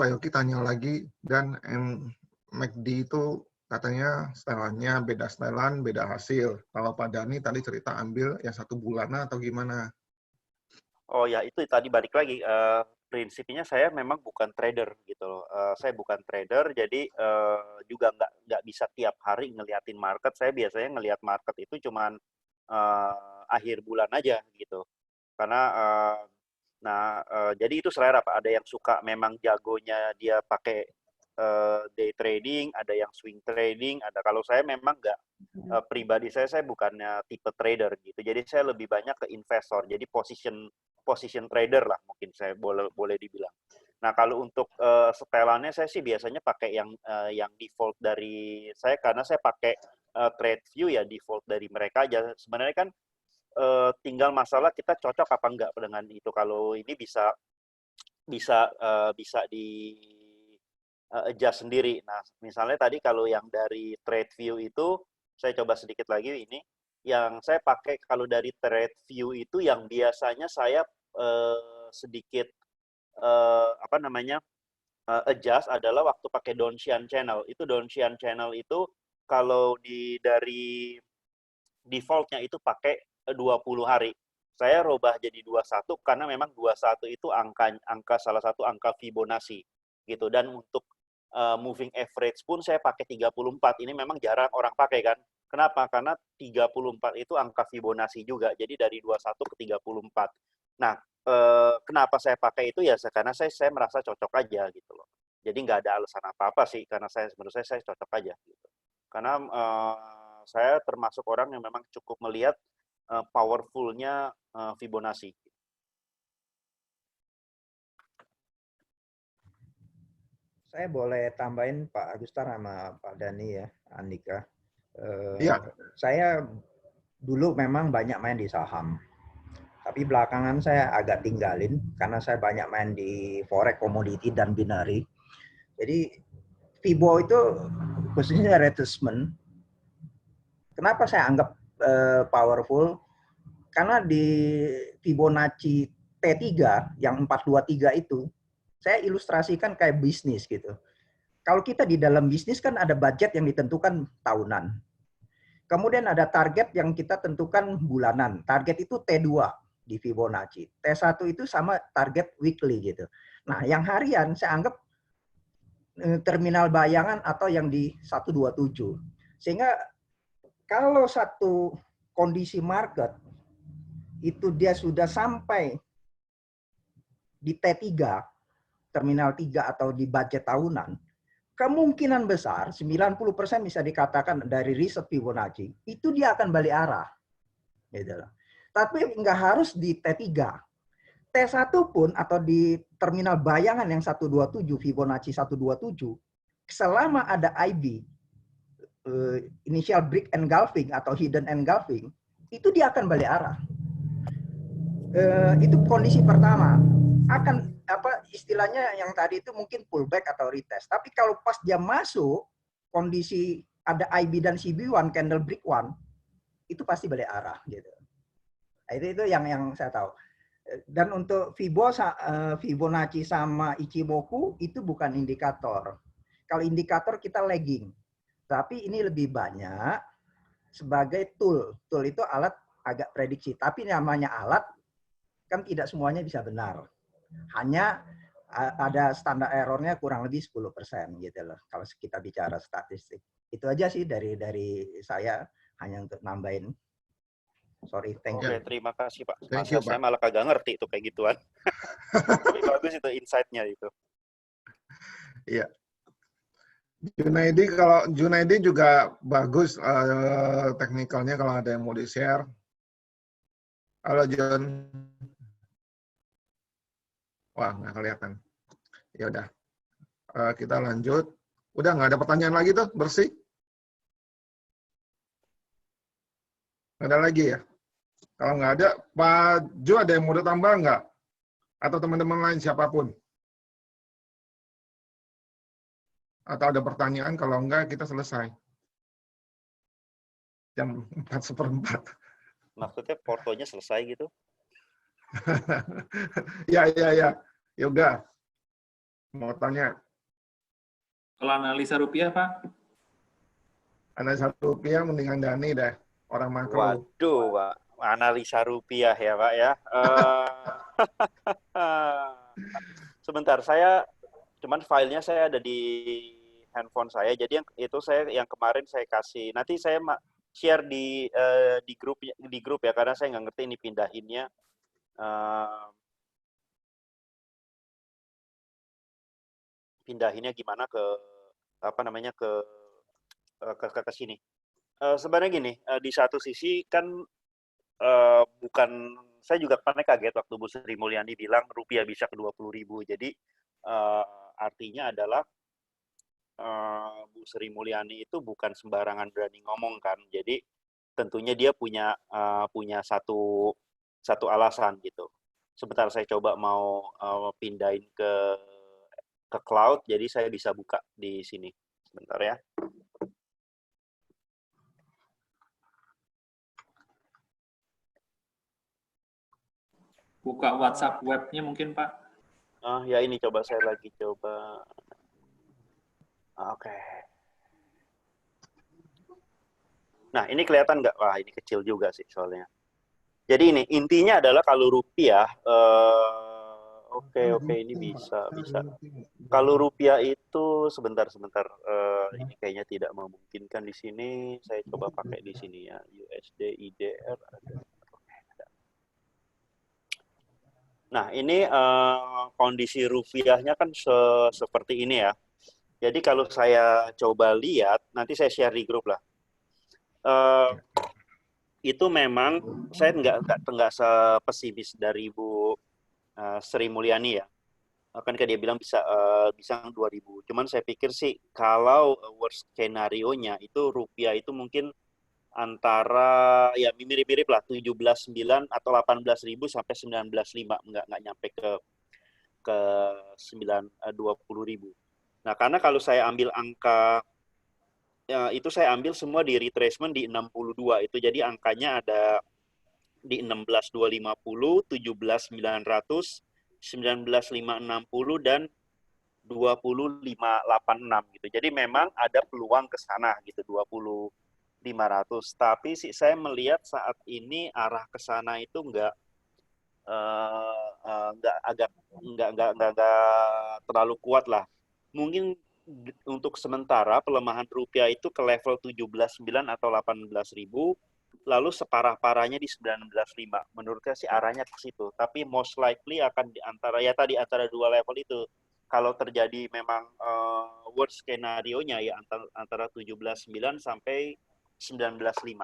Speaker 1: Yoki tanya lagi, dan MACD itu katanya setelannya beda setelan, beda hasil. Kalau Pak Dhani tadi cerita ambil yang 1 bulanan atau gimana?
Speaker 2: Oh ya, itu tadi balik lagi. Prinsipnya saya memang bukan trader gitu loh. Saya bukan trader, jadi juga nggak bisa tiap hari ngeliatin market. Saya biasanya ngelihat market itu cuman akhir bulan aja gitu. Karena jadi itu selera Pak. Ada yang suka memang jagonya dia pakai day trading, ada yang swing trading, ada. Kalau saya memang nggak, pribadi saya bukannya tipe trader gitu. Jadi saya lebih banyak ke investor. Jadi position trader lah mungkin saya boleh dibilang. Nah kalau untuk setelannya saya sih biasanya pakai yang default dari saya, karena saya pakai TradeView ya, default dari mereka aja. Sebenarnya kan tinggal masalah kita cocok apa enggak dengan itu. Kalau ini bisa di adjust sendiri. Nah, misalnya tadi kalau yang dari TradeView itu, saya coba sedikit lagi ini. Yang saya pakai kalau dari TradeView itu yang biasanya saya sedikit adjust adalah waktu pakai Donchian Channel. Itu Donchian Channel itu kalau dari defaultnya itu pakai 20 hari. Saya rubah jadi 21 karena memang 21 itu angka salah satu angka Fibonacci gitu. Dan untuk moving average pun saya pakai 34. Ini memang jarang orang pakai kan. Kenapa? Karena 34 itu angka Fibonacci juga. Jadi dari 21 ke 34. Nah, kenapa saya pakai itu ya karena saya merasa cocok aja gitu loh. Jadi nggak ada alasan apa-apa sih, karena menurut saya cocok aja gitu. Karena saya termasuk orang yang memang cukup melihat powerful-nya Fibonacci.
Speaker 6: Saya boleh tambahin Pak Agustar sama Pak Dhani ya, Andika.
Speaker 1: Iya.
Speaker 6: Saya dulu memang banyak main di saham. Tapi belakangan saya agak tinggalin karena saya banyak main di forex, komoditi, dan binary. Jadi Fibo itu khususnya retracement. Kenapa saya anggap powerful? Karena di Fibonacci T3 yang 423 itu, saya ilustrasikan kayak bisnis gitu. Kalau kita di dalam bisnis kan ada budget yang ditentukan tahunan. Kemudian ada target yang kita tentukan bulanan. Target itu T2 di Fibonacci. T1 itu sama target weekly gitu. Nah, yang harian saya anggap terminal bayangan atau yang di 127. Sehingga kalau satu kondisi market itu dia sudah sampai di T3, terminal 3 atau di budget tahunan, kemungkinan besar 90% bisa dikatakan dari riset Fibonacci itu dia akan balik arah. Gitu. Tapi nggak harus di T3. T1 pun atau di terminal bayangan yang 127, Fibonacci 127, selama ada IB, initial break engulfing atau hidden engulfing, itu dia akan balik arah. Itu kondisi pertama. Akan istilahnya yang tadi itu mungkin pullback atau retest. Tapi kalau pas dia masuk kondisi ada IB dan CB1 candle break one, itu pasti balik arah gitu. Nah, itu yang saya tahu. Dan untuk Fibonacci sama Ichimoku itu bukan indikator. Kalau indikator kita lagging. Tapi ini lebih banyak sebagai tool. Tool itu alat agak prediksi. Tapi namanya alat kan tidak semuanya bisa benar. Hanya ada standar errornya kurang lebih 10% gitu loh. Kalau kita bicara statistik. Itu aja sih dari saya, hanya untuk nambahin. Sorry, thank you.
Speaker 2: Oke, terima kasih Pak.
Speaker 1: Thank you,
Speaker 2: Saya
Speaker 1: Pak.
Speaker 2: malah kagak ngerti itu kayak gituan. Tapi bagus itu insight-nya itu.
Speaker 1: Iya. Junaidi juga bagus teknikalnya kalau ada yang mau di-share. Halo Jun. Wah, nggak kelihatan. Ya udah. Kita lanjut. Udah nggak ada pertanyaan lagi tuh, bersih? Nggak ada lagi ya? Kalau nggak ada, Pak Ju ada yang mau ditambah nggak? Atau teman-teman lain siapapun? Atau ada pertanyaan, kalau enggak kita selesai. Jam 4:04.
Speaker 2: Maksudnya portonya selesai gitu?
Speaker 1: Ya. Yoga, mau tanya.
Speaker 4: Kalau analisa rupiah, Pak?
Speaker 1: analisa rupiah mendingan Dani deh, orang makro.
Speaker 2: Waduh, Pak. Analisa rupiah ya, Pak ya. Sebentar, cuman filenya saya ada di handphone saya. Jadi yang kemarin saya kasih. Nanti saya share di grup ya, karena saya nggak ngerti ini pindahinnya. Pindahinnya gimana ke ke sini. Sebenarnya gini, di satu sisi kan saya juga pernah kaget waktu Bu Sri Mulyani bilang rupiah bisa ke 20.000. Jadi artinya adalah Bu Sri Mulyani itu bukan sembarangan berani ngomong kan. Jadi tentunya dia punya satu alasan gitu. Sebentar saya coba mau pindahin ke cloud, jadi saya bisa buka di sini. Sebentar ya.
Speaker 4: Buka WhatsApp webnya mungkin, Pak.
Speaker 2: Ya ini saya lagi coba. Oke. Nah, ini kelihatan nggak? Wah, ini kecil juga sih soalnya. Jadi ini, intinya adalah kalau rupiah, oke, ini bisa. Kalau rupiah itu, sebentar. Ini kayaknya tidak memungkinkan di sini. Saya coba pakai di sini ya, USD, IDR. Nah, ini kondisi rupiahnya kan seperti ini ya. Jadi kalau saya coba lihat, nanti saya share di grup lah. Itu memang saya nggak sepesimis dari Bu Sri Mulyani ya. Kan dia bilang bisa 2.000. Cuman saya pikir sih kalau worst skenario-nya itu rupiah itu mungkin antara ya mirip-mirip lah 17.9 atau 18.000 sampai 19.5, nggak nyampe ke 20.000. Nah, karena kalau saya ambil angka itu saya ambil semua di retracement di 62 itu, jadi angkanya ada di 16.250, 17.900, 19.560 dan 20.586 gitu. Jadi memang ada peluang ke sana gitu 20.500. Tapi sih saya melihat saat ini arah ke sana itu nggak terlalu kuat lah. Mungkin untuk sementara pelemahan rupiah itu ke level 17.9 atau 18.000, lalu separah-parahnya di 19.5. Menurut saya sih arahnya ke situ. Tapi most likely akan antara dua level itu. Kalau terjadi memang worst skenario-nya ya antara 17.9 sampai 19.5.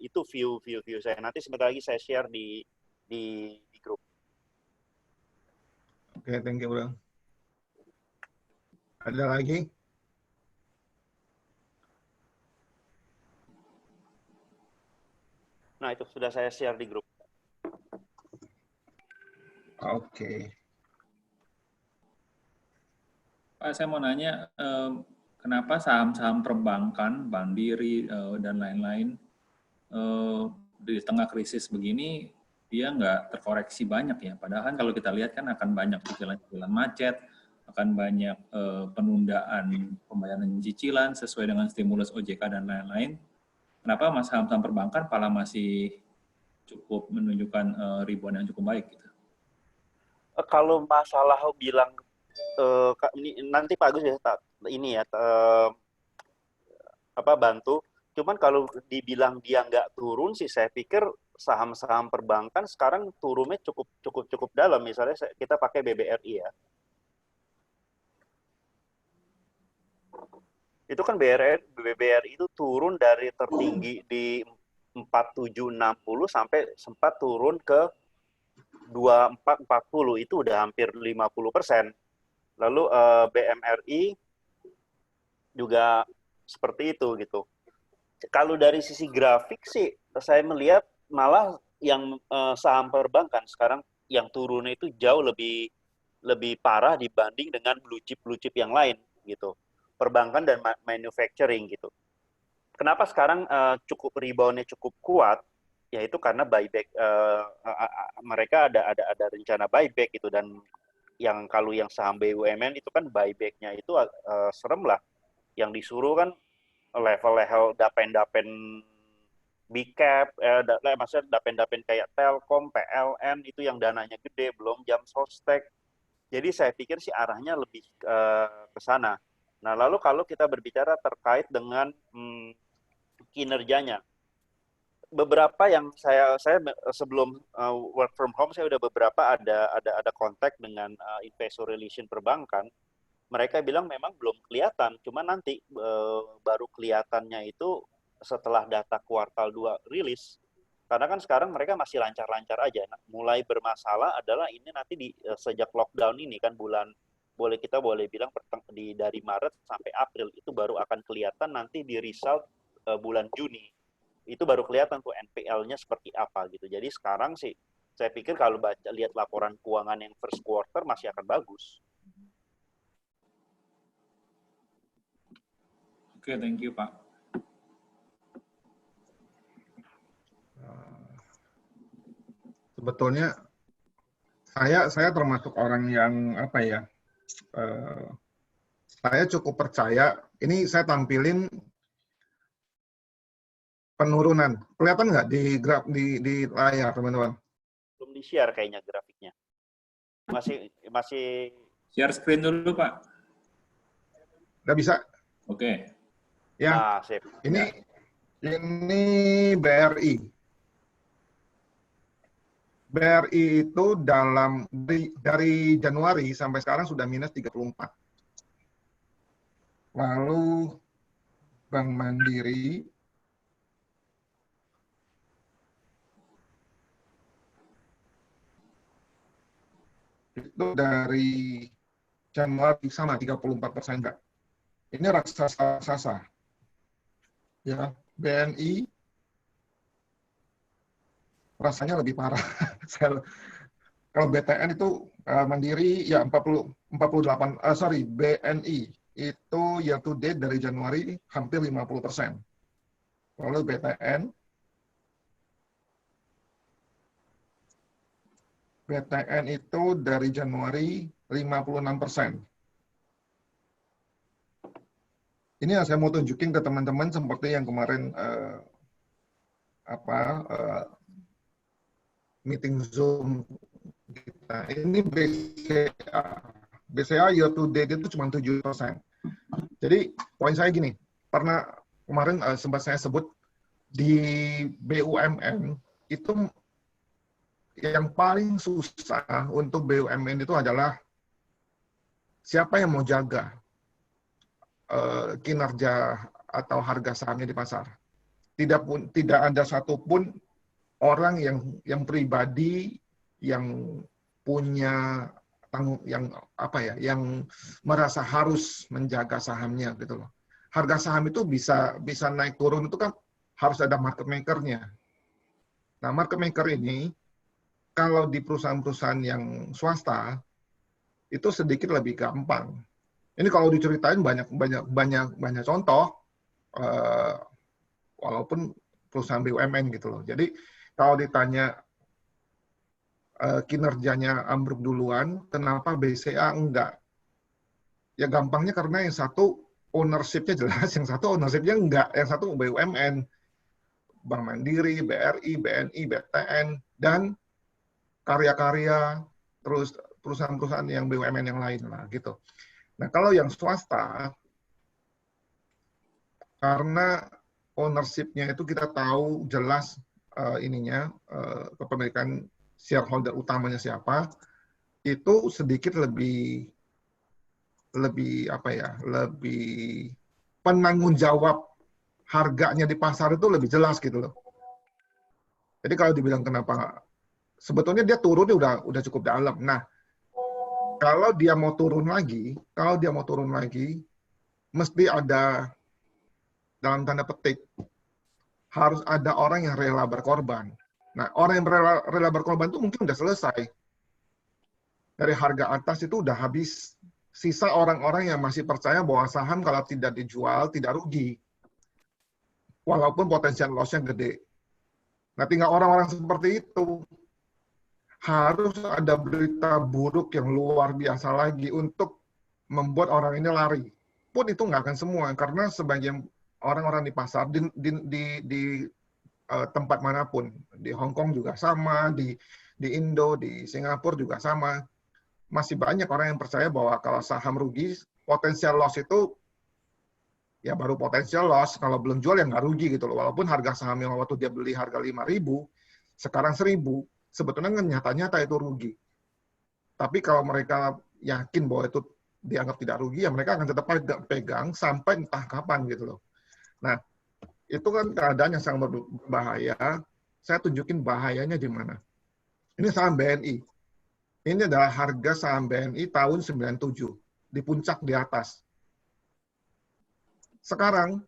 Speaker 2: Itu view saya. Nanti sebentar lagi saya share di grup.
Speaker 1: Oke, thank you, Bro. Ada lagi?
Speaker 2: Nah, itu sudah saya share di grup.
Speaker 1: Oke.
Speaker 4: Pak, saya mau nanya, kenapa saham-saham perbankan, Bank Mandiri, dan lain-lain, di tengah krisis begini, dia nggak terkoreksi banyak ya? Padahal kalau kita lihat kan akan banyak cicilan-cicilan macet, akan banyak penundaan pembayaran cicilan sesuai dengan stimulus OJK dan lain-lain. Kenapa saham-saham perbankan malah masih cukup menunjukkan rebound yang cukup baik gitu?
Speaker 2: Kalau masalah bilang nanti Pak Agus ya ini ya bantu. Cuman kalau dibilang dia nggak turun sih, saya pikir saham-saham perbankan sekarang turunnya cukup dalam. Misalnya kita pakai BBRI ya. Itu kan BBRI itu turun dari tertinggi di 4760 sampai sempat turun ke 2440, itu udah hampir 50%. Lalu BMRI juga seperti itu gitu. Kalau dari sisi grafik sih saya melihat malah yang saham perbankan sekarang yang turunnya itu jauh lebih parah dibanding dengan blue chip yang lain gitu. Perbankan dan manufacturing gitu. Kenapa sekarang cukup rebound-nya cukup kuat? Yaitu karena buyback, mereka ada rencana buyback gitu, dan kalau yang saham BUMN itu kan buyback-nya itu serem lah. Yang disuruh kan level-level dapen-dapen big cap, maksudnya dapen-dapen kayak Telkom, PLN itu yang dananya gede, belum jam sostek. Jadi saya pikir sih arahnya lebih ke sana. Nah, lalu kalau kita berbicara terkait dengan kinerjanya, beberapa yang saya sebelum work from home saya udah beberapa ada kontak dengan investor relation perbankan. Mereka bilang memang belum kelihatan, cuma nanti baru kelihatannya itu setelah data kuartal 2 rilis. Karena kan sekarang mereka masih lancar-lancar aja. Nah, mulai bermasalah adalah ini nanti sejak lockdown ini kan kita boleh bilang dari Maret sampai April itu baru akan kelihatan nanti di result bulan Juni. Itu baru kelihatan tuh NPL-nya seperti apa gitu. Jadi sekarang sih saya pikir kalau lihat laporan keuangan yang first quarter masih akan bagus.
Speaker 4: Oke, thank you Pak.
Speaker 1: Sebetulnya saya termasuk orang yang apa ya, saya cukup percaya. Ini saya tampilin penurunan. Kelihatan nggak di layar teman-teman?
Speaker 2: Belum di-share kayaknya grafiknya. Masih
Speaker 4: Share screen dulu Pak.
Speaker 1: Nggak bisa?
Speaker 4: Oke.
Speaker 1: Ya.
Speaker 2: sip.
Speaker 1: Ini BRI. BRI itu dari Januari sampai sekarang sudah minus 34. Lalu Bank Mandiri itu dari Januari sama 34% enggak. Ini raksasa. Ya, BNI rasanya lebih parah. Kalau BTN itu Mandiri ya 48, BNI itu year to date dari Januari hampir 50%. Lalu BTN itu dari Januari 56%. Ini yang saya mau tunjukin ke teman-teman seperti yang kemarin meeting Zoom kita. Ini BCA year to date itu cuma 7%. Jadi poin saya gini, karena kemarin sempat saya sebut di BUMN itu yang paling susah untuk BUMN itu adalah siapa yang mau jaga kinerja atau harga sahamnya di pasar. Tidak ada satupun orang yang pribadi yang punya yang merasa harus menjaga sahamnya gitu loh. Harga saham itu bisa naik turun itu kan harus ada market maker-nya. Nah, market maker ini kalau di perusahaan-perusahaan yang swasta itu sedikit lebih gampang. Ini kalau diceritain banyak contoh, walaupun perusahaan BUMN gitu loh. Jadi kalau ditanya kinerjanya ambruk duluan, kenapa BCA enggak? Ya gampangnya karena yang satu ownership-nya jelas, yang satu ownership-nya enggak, yang satu BUMN, Bank Mandiri, BRI, BNI, BTN, dan karya-karya, terus perusahaan-perusahaan yang BUMN yang lain lah gitu. Nah, kalau yang swasta, karena ownership-nya itu kita tahu jelas kepemilikan shareholder utamanya siapa, itu sedikit lebih penanggung jawab harganya di pasar itu lebih jelas gitu loh. Jadi kalau dibilang kenapa, sebetulnya dia turunnya udah cukup dalam. Nah, kalau dia mau turun lagi, mesti ada, dalam tanda petik, harus ada orang yang rela berkorban. Nah, orang yang rela berkorban itu mungkin udah selesai. Dari harga atas itu udah habis. Sisa orang-orang yang masih percaya bahwa saham kalau tidak dijual, tidak rugi. Walaupun potensial loss-nya gede. Nah, tinggal orang-orang seperti itu. Harus ada berita buruk yang luar biasa lagi untuk membuat orang ini lari. Pun itu nggak akan semua, karena sebagian orang-orang di pasar di tempat manapun, di Hong Kong juga sama, di Indo, di Singapura juga sama. Masih banyak orang yang percaya bahwa kalau saham rugi, potensial loss itu ya baru potensial loss, kalau belum jual ya nggak rugi gitu loh. Walaupun harga saham yang waktu dia beli harga 5.000, sekarang 1.000, sebetulnya nyata-nyata itu rugi. Tapi kalau mereka yakin bahwa itu dianggap tidak rugi, ya mereka akan tetap pegang sampai entah kapan gitu loh. Nah, itu kan keadaan yang sangat berbahaya. Saya tunjukin bahayanya di mana. Ini saham BNI. Ini adalah harga saham BNI tahun 97, di puncak di atas. Sekarang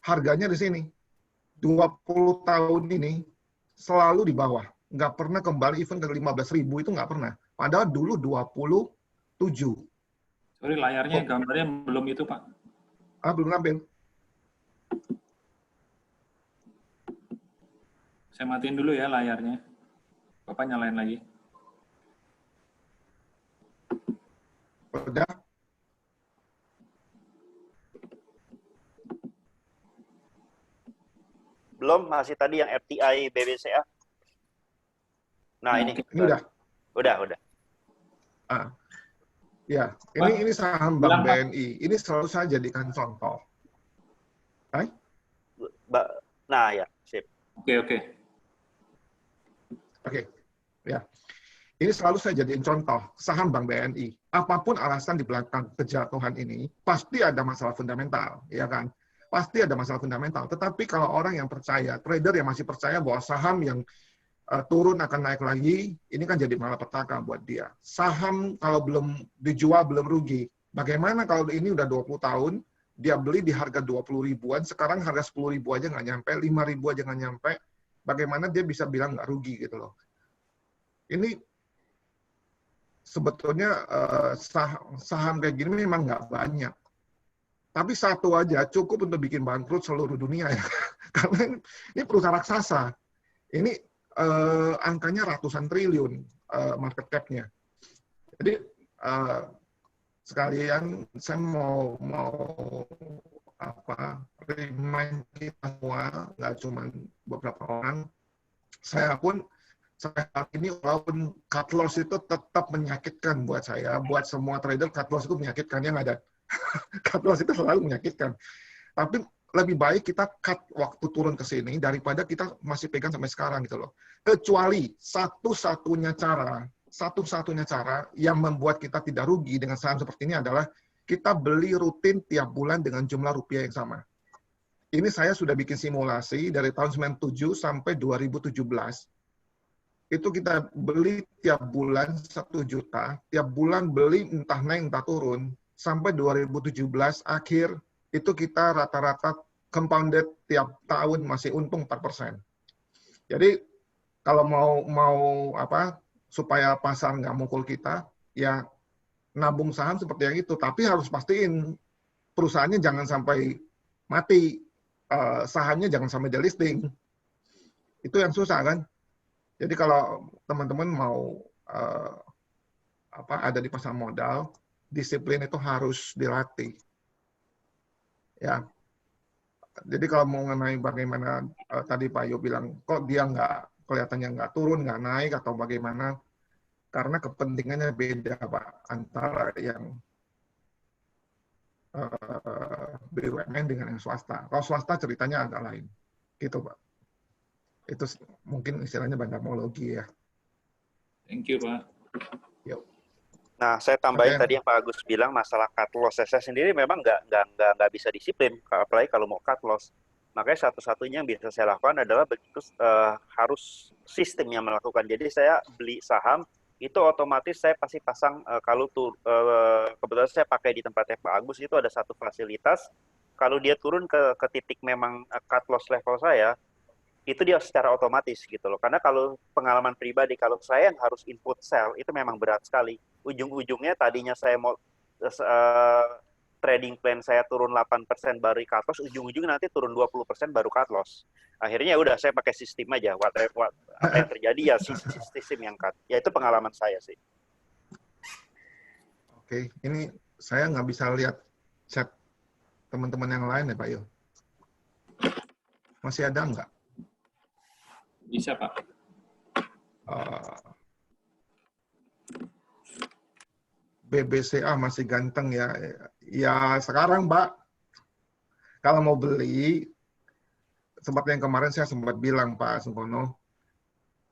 Speaker 1: harganya di sini. 20 tahun ini selalu di bawah. Nggak pernah kembali even ke 15.000 itu nggak pernah. Padahal dulu 27.
Speaker 4: Sorry, layarnya gambarnya belum itu, Pak.
Speaker 1: Belum nampil.
Speaker 4: Saya matiin dulu ya layarnya. Bapak nyalain lagi.
Speaker 1: Udah.
Speaker 2: Belum, masih tadi yang FTI BBCA. Nah, ini
Speaker 1: udah.
Speaker 2: Udah.
Speaker 1: Ya, ini saham Bank BNI. Ini selalu saya jadikan contoh. Hai?
Speaker 2: Nah, ya, sip.
Speaker 4: Oke.
Speaker 1: Ya. Ini selalu saya jadiin contoh saham Bank BNI. Apapun alasan di belakang kejatuhan ini, pasti ada masalah fundamental, ya kan? Pasti ada masalah fundamental. Tetapi kalau orang yang percaya, trader yang masih percaya bahwa saham yang turun akan naik lagi, ini kan jadi malapetaka buat dia. Saham kalau belum dijual belum rugi. Bagaimana kalau ini udah 20 tahun, dia beli di harga 20 ribuan, sekarang harga 10 ribu aja nggak nyampe, 5 ribu aja nggak nyampe, bagaimana dia bisa bilang nggak rugi gitu loh. Ini sebetulnya saham kayak gini memang nggak banyak. Tapi satu aja cukup untuk bikin bangkrut seluruh dunia ya. Karena ini perusahaan raksasa. Ini angkanya ratusan triliun market cap-nya. Jadi sekalian saya mau remind kita semua, nggak cuma beberapa orang. Saya pun saat ini walaupun cut loss itu tetap menyakitkan buat saya, buat semua trader cut loss itu menyakitkan, yang ada. Cut loss itu selalu menyakitkan. Tapi lebih baik kita cut waktu turun ke sini daripada kita masih pegang sampai sekarang gitu loh. Kecuali satu-satunya cara yang membuat kita tidak rugi dengan saham seperti ini adalah kita beli rutin tiap bulan dengan jumlah rupiah yang sama. Ini saya sudah bikin simulasi dari tahun 97 sampai 2017. Itu kita beli tiap bulan 1 juta, tiap bulan beli entah naik entah turun, sampai 2017 akhir itu kita rata-rata compounded tiap tahun masih untung 4%. Jadi kalau mau supaya pasar nggak mukul kita, ya nabung saham seperti yang itu. Tapi harus pastiin perusahaannya jangan sampai mati, sahamnya jangan sampai delisting. Itu yang susah kan. Jadi kalau teman-teman mau ada di pasar modal, disiplin itu harus dilatih. Ya. Jadi kalau mau mengenai bagaimana tadi Pak Yo bilang, kok dia kelihatannya nggak turun, nggak naik atau bagaimana? Karena kepentingannya beda Pak antara yang BUMN dengan yang swasta. Kalau swasta ceritanya agak lain, gitu Pak. Itu mungkin istilahnya bandarmologi ya.
Speaker 4: Thank you Pak.
Speaker 1: Yuk.
Speaker 2: Nah, saya tambahin tadi yang Pak Agus bilang masalah cut loss. Saya sendiri memang nggak bisa disiplin, apalagi kalau mau cut loss. Makanya satu-satunya yang bisa saya lakukan adalah begitu harus sistem yang melakukan. Jadi saya beli saham itu otomatis saya pasti pasang kebetulan saya pakai di tempatnya Pak Agus itu ada satu fasilitas. Kalau dia turun ke titik memang cut loss level saya, itu dia secara otomatis gitu loh. Karena kalau pengalaman pribadi, kalau saya yang harus input sell, itu memang berat sekali. Ujung-ujungnya tadinya saya mau trading plan saya turun 8% baru cut loss, ujung-ujungnya nanti turun 20% baru cut loss. Akhirnya udah saya pakai sistem aja, apa yang terjadi ya sistem yang cut. Ya itu pengalaman saya sih.
Speaker 1: Oke, ini saya nggak bisa lihat chat teman-teman yang lain ya Pak Yo. Masih ada nggak?
Speaker 4: Bisa, Pak.
Speaker 1: BBCA masih ganteng ya. Ya sekarang Mbak, kalau mau beli, seperti yang kemarin saya sempat bilang Pak Sungkono,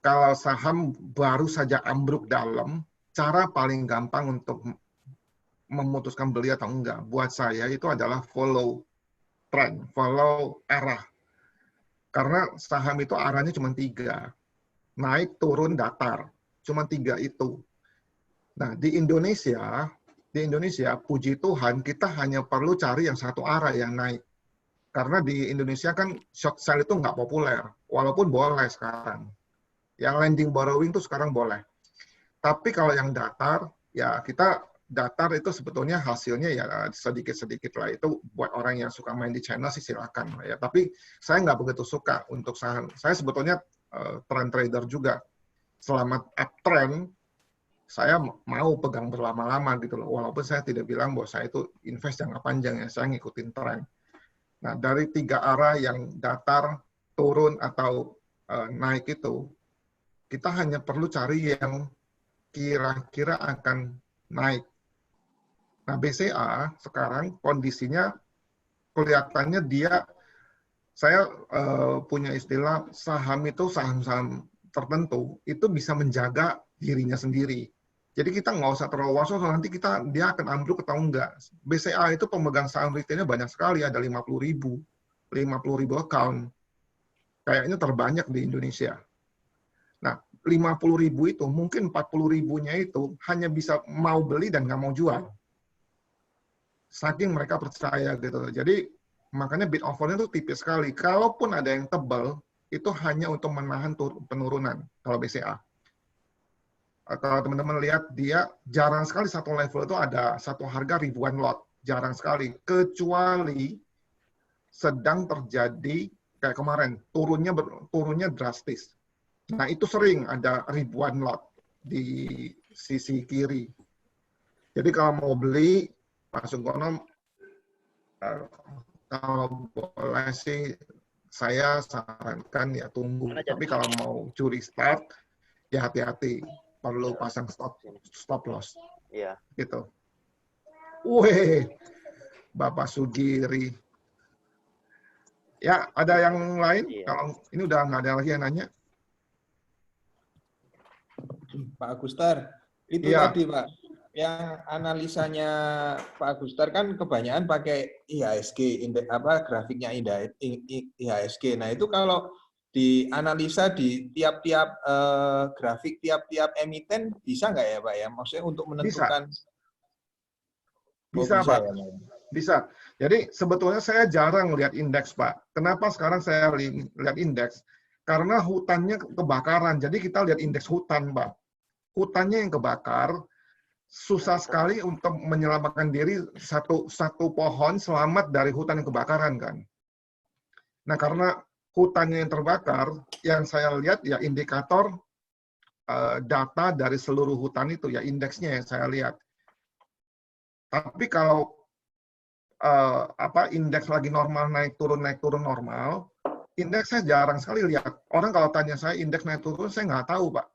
Speaker 1: kalau saham baru saja ambruk dalam, cara paling gampang untuk memutuskan beli atau enggak, buat saya itu adalah follow trend, follow arah. Karena saham itu arahnya cuma 3, naik, turun, datar. Cuma 3 itu. Nah, di Indonesia, puji Tuhan, kita hanya perlu cari yang satu arah yang naik. Karena di Indonesia kan short sell itu nggak populer, walaupun boleh sekarang. Yang lending borrowing itu sekarang boleh. Tapi kalau yang datar, ya kita datar itu sebetulnya hasilnya ya sedikit-sedikit lah. Itu buat orang yang suka main di channel sih silakan. Ya. Tapi saya nggak begitu suka untuk saham. Saya sebetulnya trend trader juga. Selama uptrend, saya mau pegang berlama-lama gitu loh. Walaupun saya tidak bilang bahwa saya itu invest jangka panjang ya, saya ngikutin tren. Nah, dari 3 arah yang datar, turun, atau naik itu, kita hanya perlu cari yang kira-kira akan naik. Nah, BCA sekarang kondisinya kelihatannya saya punya istilah saham itu, saham-saham tertentu, itu bisa menjaga dirinya sendiri. Jadi kita nggak usah terlalu was-was nanti dia akan ambruk atau enggak. BCA itu pemegang saham retailnya banyak sekali, ada 50.000 account. Kayaknya terbanyak di Indonesia. Nah, 50.000 itu mungkin 40.000-nya itu hanya bisa mau beli dan nggak mau jual. Saking mereka percaya gitu. Jadi makanya bid offer-nya itu tipis sekali. Kalaupun ada yang tebal, itu hanya untuk menahan penurunan kalau BCA. Kalau teman-teman lihat, dia jarang sekali satu level itu ada satu harga ribuan lot. Jarang sekali. Kecuali sedang terjadi kayak kemarin, turunnya drastis. Nah, itu sering ada ribuan lot di sisi kiri. Jadi kalau mau beli, Pak Sungkono, kalau boleh sih, saya sarankan ya tunggu. Tapi kalau mau curi start, ya hati-hati. Perlu pasang stop loss.
Speaker 2: Iya.
Speaker 1: Gitu. Wih, Bapak Sugiri. Ya, ada yang lain?
Speaker 2: Iya.
Speaker 1: Kalau ini udah nggak ada lagi yang nanya.
Speaker 7: Pak Agustar, itu
Speaker 1: Iya.
Speaker 7: tadi Pak, yang analisanya Pak Agustar kan kebanyakan pakai IHSG, grafiknya IHSG. Nah itu kalau dianalisa di tiap-tiap grafik, tiap-tiap emiten, bisa nggak ya Pak ya? Maksudnya untuk menentukan.
Speaker 1: Bisa Pak. Ya, bisa. Jadi sebetulnya saya jarang lihat indeks Pak. Kenapa sekarang saya lihat indeks? Karena hutannya kebakaran. Jadi kita lihat indeks hutan Pak. Hutannya yang kebakar, susah sekali untuk menyelamatkan diri satu pohon selamat dari hutan yang kebakaran kan. Nah karena hutannya yang terbakar, yang saya lihat ya indikator data dari seluruh hutan itu ya indeksnya yang saya lihat. Tapi kalau indeks lagi normal naik turun normal, indeks saya jarang sekali lihat. Orang kalau tanya saya indeks naik turun saya nggak tahu Pak.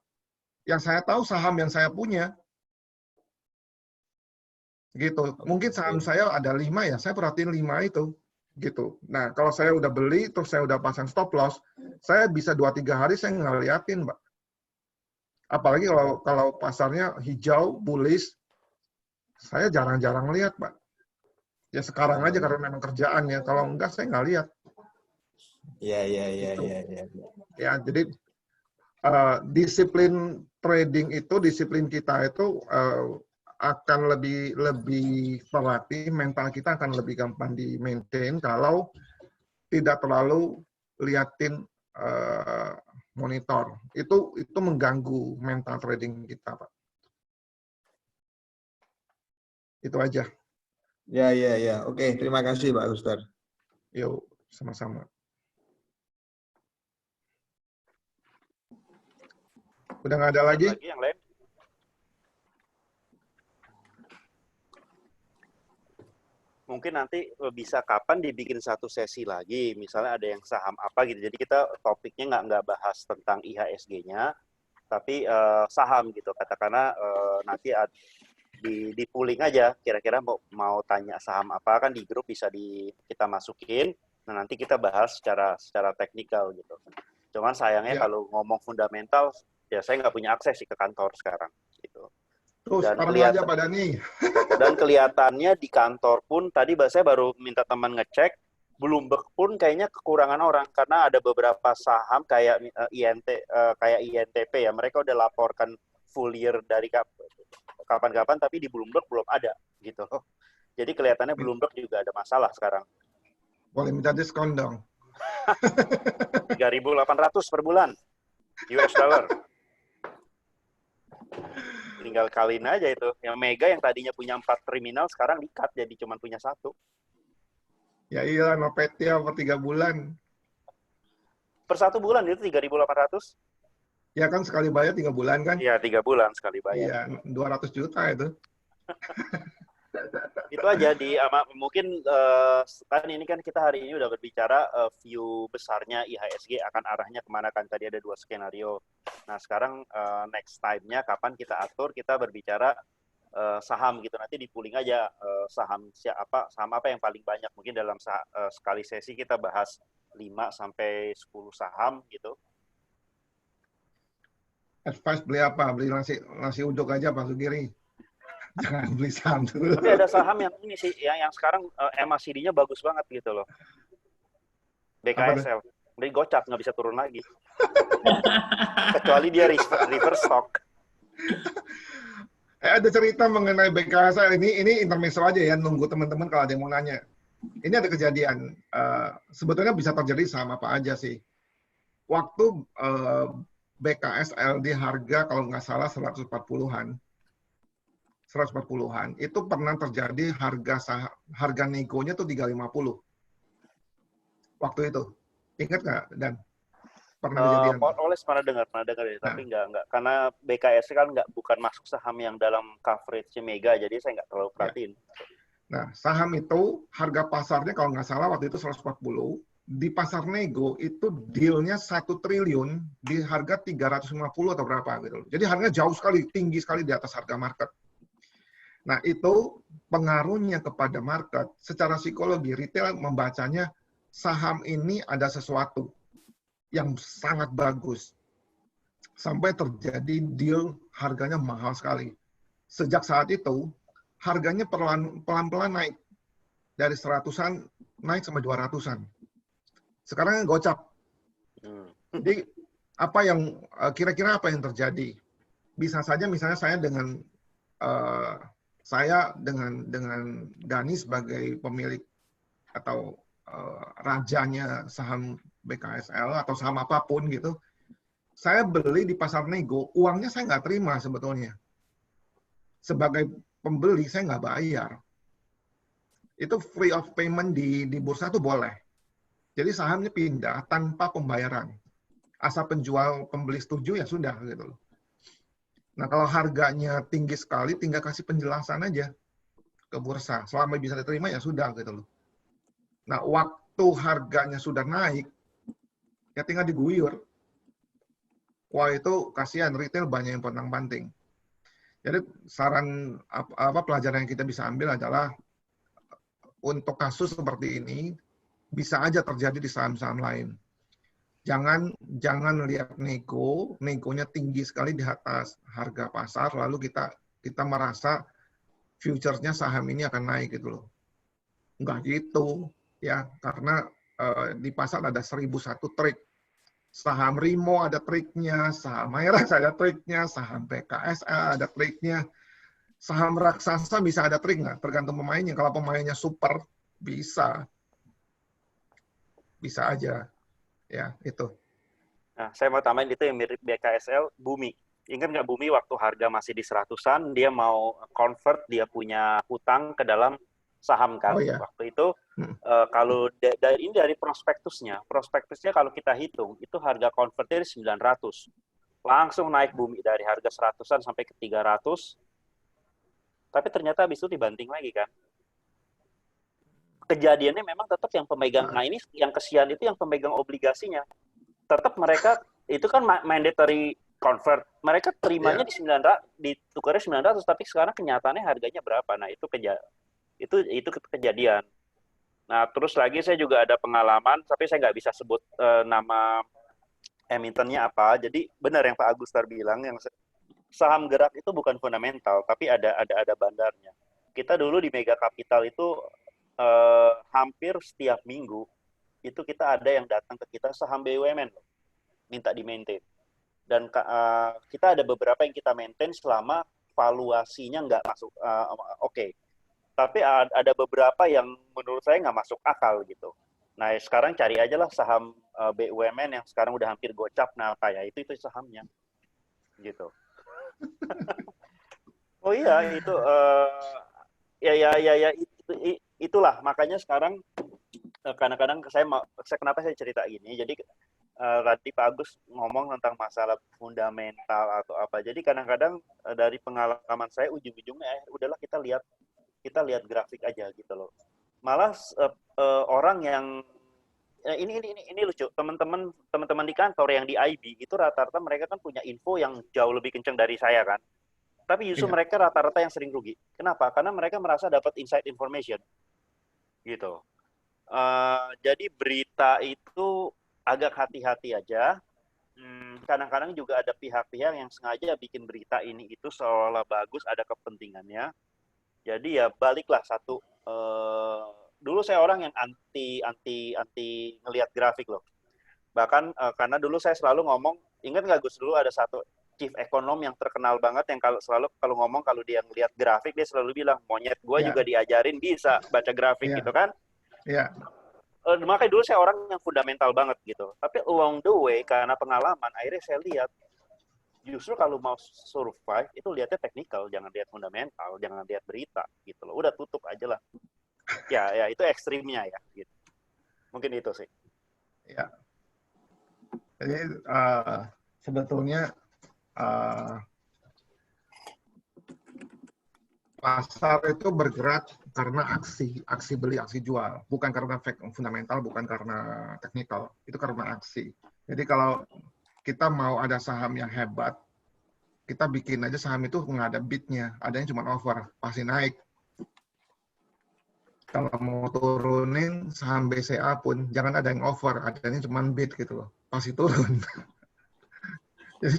Speaker 1: Yang saya tahu saham yang saya punya. Gitu. Mungkin saham saya ada 5 ya, saya perhatiin 5 itu. Gitu. Nah, kalau saya udah beli, terus saya udah pasang stop loss, saya bisa 2-3 hari saya nggak liatin, Mbak. Apalagi kalau pasarnya hijau, bullish, saya jarang-jarang lihat, Pak. Ya sekarang aja karena memang kerjaan ya. Kalau enggak, saya nggak lihat.
Speaker 7: Iya.
Speaker 1: Ya, jadi disiplin trading itu, disiplin kita itu akan lebih terlatih, mental kita akan lebih gampang di-maintain kalau tidak terlalu liatin monitor. Itu mengganggu mental trading kita, Pak. Itu aja.
Speaker 7: Ya. Oke, terima kasih Pak Agustar.
Speaker 1: Yuk, sama-sama. Udah nggak ada lagi?
Speaker 2: Yang lain? mungkin nanti bisa kapan dibikin satu sesi lagi, misalnya ada yang saham apa gitu. Jadi kita topiknya nggak bahas tentang IHSG-nya, tapi saham gitu. Katakanlah nanti di pooling aja, kira-kira mau tanya saham apa, kan di grup bisa kita masukin. Nah nanti kita bahas secara teknikal gitu. Cuman sayangnya kalau ngomong fundamental, ya saya nggak punya akses sih ke kantor sekarang gitu.
Speaker 1: Terus
Speaker 2: Dan
Speaker 1: sekarang aja Pak Dani.
Speaker 2: Dan kelihatannya di kantor pun tadi saya baru minta teman ngecek, Bloomberg pun kayaknya kekurangan orang karena ada beberapa saham kayak INTP ya, mereka udah laporkan full year dari kapan-kapan, tapi di Bloomberg belum ada gitu. Jadi kelihatannya Bloomberg juga ada masalah sekarang.
Speaker 1: Boleh minta diskon dong.
Speaker 2: 3.800 per bulan US dollar. Tinggal kaliin aja itu. Yang Mega yang tadinya punya 4 terminal sekarang di-cut jadi cuma punya 1.
Speaker 1: Ya iya, Nopetia per 3 bulan.
Speaker 2: Per 1 bulan itu 3.800.
Speaker 1: Ya kan sekali bayar 3 bulan kan?
Speaker 2: Iya, 3 bulan sekali bayar.
Speaker 1: Iya, 200 juta itu.
Speaker 2: Itu aja mungkin kan ini kan kita hari ini udah berbicara view besarnya IHSG akan arahnya kemana kan, tadi ada 2 skenario. Nah sekarang next time-nya kapan kita atur, kita berbicara saham gitu, nanti di pooling aja saham apa yang paling banyak, mungkin dalam sekali sesi kita bahas 5 sampai 10 saham gitu.
Speaker 1: Advice beli apa? Beli nasi uduk aja Pak Sugiri. Jangan beli saham dulu.
Speaker 2: Tapi ada saham yang ini sih, yang sekarang MACD-nya bagus banget gitu loh. BKSL. Dari gocap, nggak bisa turun lagi. Kecuali dia reverse stock.
Speaker 1: Ada cerita mengenai BKSL ini intermezzo aja ya, nunggu teman-teman kalau ada yang mau nanya. Ini ada kejadian, sebetulnya bisa terjadi sama apa aja sih. Waktu BKSL di harga kalau nggak salah 140-an, itu pernah terjadi harga negonya tuh 350. Waktu itu. Ingat nggak, Dan? Pernah kejadian?
Speaker 2: Pernah dengar ya, tapi nggak karena BKS kan bukan masuk saham yang dalam coverage Mega, jadi saya nggak terlalu perhatiin.
Speaker 1: Nah, saham itu harga pasarnya kalau nggak salah waktu itu 140, di pasar nego itu deal-nya 1 triliun di harga 350 atau berapa gitu. Jadi harganya jauh sekali, tinggi sekali di atas harga market. Nah, itu pengaruhnya kepada market. Secara psikologi, retail membacanya saham ini ada sesuatu yang sangat bagus. Sampai terjadi deal harganya mahal sekali. Sejak saat itu, harganya pelan-pelan naik. Dari 100-an naik sampai 200-an. Sekarang gocap. Jadi, kira-kira apa yang terjadi? Bisa saja misalnya saya dengan Dani sebagai pemilik atau rajanya saham BKSL atau saham apapun gitu, saya beli di pasar nego, uangnya saya nggak terima sebetulnya. Sebagai pembeli saya nggak bayar. Itu free of payment di bursa itu boleh. Jadi sahamnya pindah tanpa pembayaran. Asal pembeli setuju ya sudah gitu loh. Nah, kalau harganya tinggi sekali, tinggal kasih penjelasan aja ke bursa. Selama bisa diterima, ya sudah gitu loh. Nah, waktu harganya sudah naik, ya tinggal diguyur. Wah, itu kasihan, retail banyak yang pontang-panting. Jadi, saran pelajaran yang kita bisa ambil adalah, untuk kasus seperti ini, bisa aja terjadi di saham-saham lain. Jangan lihat negonya tinggi sekali di atas harga pasar, lalu kita merasa future-nya saham ini akan naik gitu loh. Enggak gitu ya, karena di pasar ada 1001 trik. Saham Rimo ada triknya, saham Mayras ada triknya, saham PKSL ada triknya. Saham raksasa bisa ada trik nggak? Tergantung pemainnya. Kalau pemainnya super, bisa aja. Ya, itu.
Speaker 2: Nah, saya mau tambahin itu yang mirip BKSL, Bumi. Ingat nggak Bumi waktu harga masih di 100-an, dia mau convert, dia punya hutang ke dalam saham kan.
Speaker 1: Oh, iya.
Speaker 2: Waktu itu, kalau dari prospektusnya kalau kita hitung, itu harga convertnya 900. Langsung naik Bumi dari harga 100-an sampai ke 300. Tapi ternyata habis itu dibanting lagi kan. kejadiannya memang tetap yang pemegang, nah ini yang kesian itu yang pemegang obligasinya. Tetap mereka, itu kan mandatory convert. Mereka terimanya di 900, ditukarnya 900, tapi sekarang kenyataannya harganya berapa? Nah, itu kejadian. Nah, terus lagi saya juga ada pengalaman, tapi saya nggak bisa sebut nama emitennya apa. Jadi benar yang Pak Agustar bilang, yang saham gerak itu bukan fundamental, tapi ada bandarnya. Kita dulu di Mega Capital itu hampir setiap minggu itu kita ada yang datang ke kita saham BUMN loh, minta di maintain. Dan kita ada beberapa yang kita maintain selama valuasinya nggak masuk oke. Tapi ada beberapa yang menurut saya nggak masuk akal gitu. Nah sekarang cari aja lah saham BUMN yang sekarang udah hampir gocap, nah kayak itu sahamnya gitu. Oh iya itu itulah makanya sekarang kadang-kadang kenapa saya cerita gini. Jadi tadi Pak Agus ngomong tentang masalah fundamental atau apa. Jadi kadang-kadang dari pengalaman saya ujung-ujungnya udahlah kita lihat grafik aja gitu loh. Malah orang yang ini lucu, teman-teman di kantor yang di IB itu rata-rata mereka kan punya info yang jauh lebih kencang dari saya kan. Tapi justru mereka rata-rata yang sering rugi. Kenapa? Karena mereka merasa dapat inside information. Gitu. Jadi berita itu agak hati-hati aja. Kadang-kadang juga ada pihak-pihak yang sengaja bikin berita ini itu seolah bagus, ada kepentingannya. Jadi ya baliklah satu. Dulu saya orang yang anti ngelihat grafik loh. Bahkan karena dulu saya selalu ngomong, ingat nggak Gus, dulu ada satu chief ekonom yang terkenal banget yang kalau ngomong kalau dia ngelihat grafik dia selalu bilang monyet gue juga diajarin bisa baca grafik gitu kan. Iya. Makanya dulu saya orang yang fundamental banget gitu. Tapi along the way karena pengalaman akhirnya saya lihat justru kalau mau survive itu lihatnya teknikal, jangan lihat fundamental, jangan lihat berita gitu loh. Udah tutup aja lah. Ya itu ekstrimnya ya gitu. Mungkin itu sih.
Speaker 1: Ya. Jadi sebetulnya pasar itu bergerak karena aksi beli, aksi jual, bukan karena fundamental, bukan karena teknikal, itu karena aksi. Jadi kalau kita mau ada saham yang hebat, kita bikin aja saham itu nggak ada bidnya, adanya cuma over, pasti naik. Kalau mau turunin saham BCA pun jangan ada yang over, adanya cuma bid gitu loh, pasti turun. Jadi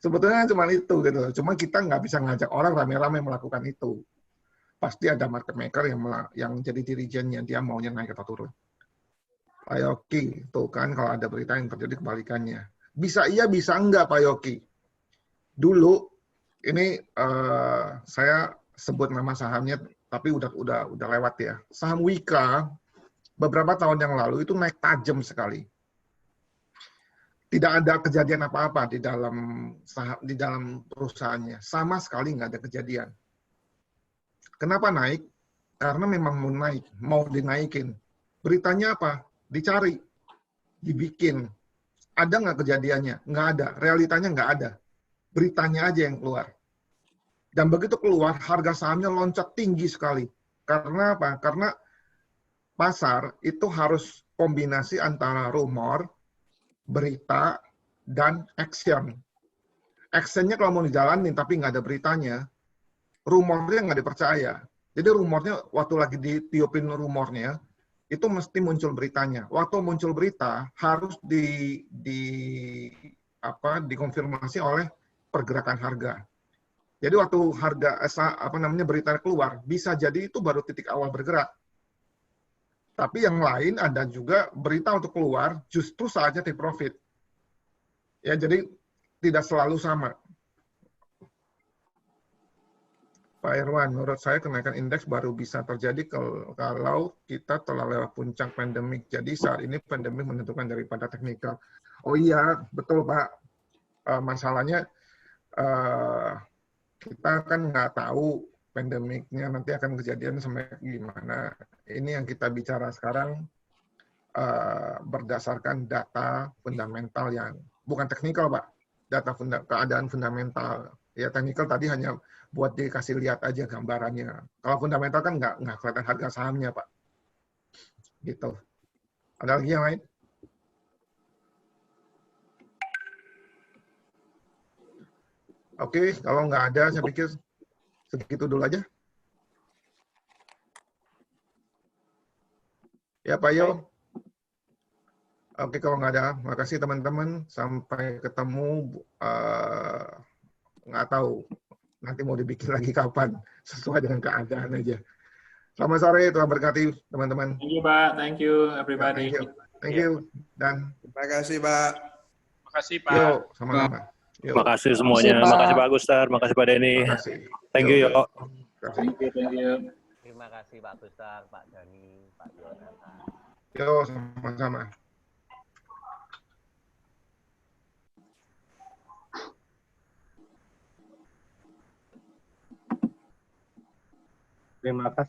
Speaker 1: sebetulnya cuma itu gitu. Cuma kita nggak bisa ngajak orang rame-rame melakukan itu. Pasti ada market maker yang jadi dirijennya, dia maunya naik atau turun. Pak Yoki, tuh kan kalau ada berita yang terjadi kebalikannya. Bisa iya, bisa enggak Pak Yoki. Dulu ini saya sebut nama sahamnya, tapi udah lewat ya. Saham Wika beberapa tahun yang lalu itu naik tajam sekali. Tidak ada kejadian apa-apa di dalam perusahaannya. Sama sekali nggak ada kejadian. Kenapa naik? Karena memang mau naik, mau dinaikin. Beritanya apa? Dicari, dibikin. Ada nggak kejadiannya? Nggak ada. Realitanya nggak ada. Beritanya aja yang keluar. Dan begitu keluar, harga sahamnya loncat tinggi sekali. Karena apa? Karena pasar itu harus kombinasi antara rumor, berita, dan action. Actionnya kalau mau dijalanin tapi nggak ada beritanya, rumornya nggak dipercaya. Jadi rumornya, waktu lagi ditiupin rumornya, itu mesti muncul beritanya. Waktu muncul berita, harus dikonfirmasi oleh pergerakan harga. Jadi waktu berita keluar, bisa jadi itu baru titik awal bergerak. Tapi yang lain ada juga berita untuk keluar justru saatnya take profit. Ya, jadi tidak selalu sama. Pak Irwan, menurut saya kenaikan indeks baru bisa terjadi kalau kita telah lewat puncak pandemik. Jadi saat ini pandemik menentukan daripada teknikal. Oh iya, betul Pak. Masalahnya kita kan nggak tahu pandemiknya nanti akan kejadian sampai gimana. Ini yang kita bicara sekarang berdasarkan data fundamental yang bukan teknikal, Pak. Data keadaan fundamental. Ya, teknikal tadi hanya buat dikasih lihat aja gambarannya. Kalau fundamental kan nggak kelihatan harga sahamnya, Pak. Gitu. Ada lagi yang lain? Oke, kalau nggak ada, saya pikir segitu dulu aja. Ya, Pak Yo. Oke, kalau nggak ada, makasih teman-teman. Sampai ketemu. Nggak tahu, nanti mau dibikin lagi kapan. Sesuai dengan keadaan aja. Selamat sore, Tuhan berkati teman-teman.
Speaker 4: Thank you, Pak. Thank you,
Speaker 1: Ya,
Speaker 4: everybody.
Speaker 1: thank you. Thank you. Dan
Speaker 7: Terima kasih, Pak.
Speaker 4: Makasih, Pak.
Speaker 1: yuk, sama-sama. Yuk,
Speaker 5: Makasih semuanya. Makasih Pak Guster, makasih Pak Denny.
Speaker 1: makasih.
Speaker 5: Thank you,
Speaker 1: Yuk,
Speaker 5: yo.
Speaker 1: makasih.
Speaker 4: Thank you.
Speaker 8: Terima kasih Pak Gustar, Pak Dani, Pak Yonatan.
Speaker 1: Yuk, sama-sama.
Speaker 5: Terima kasih.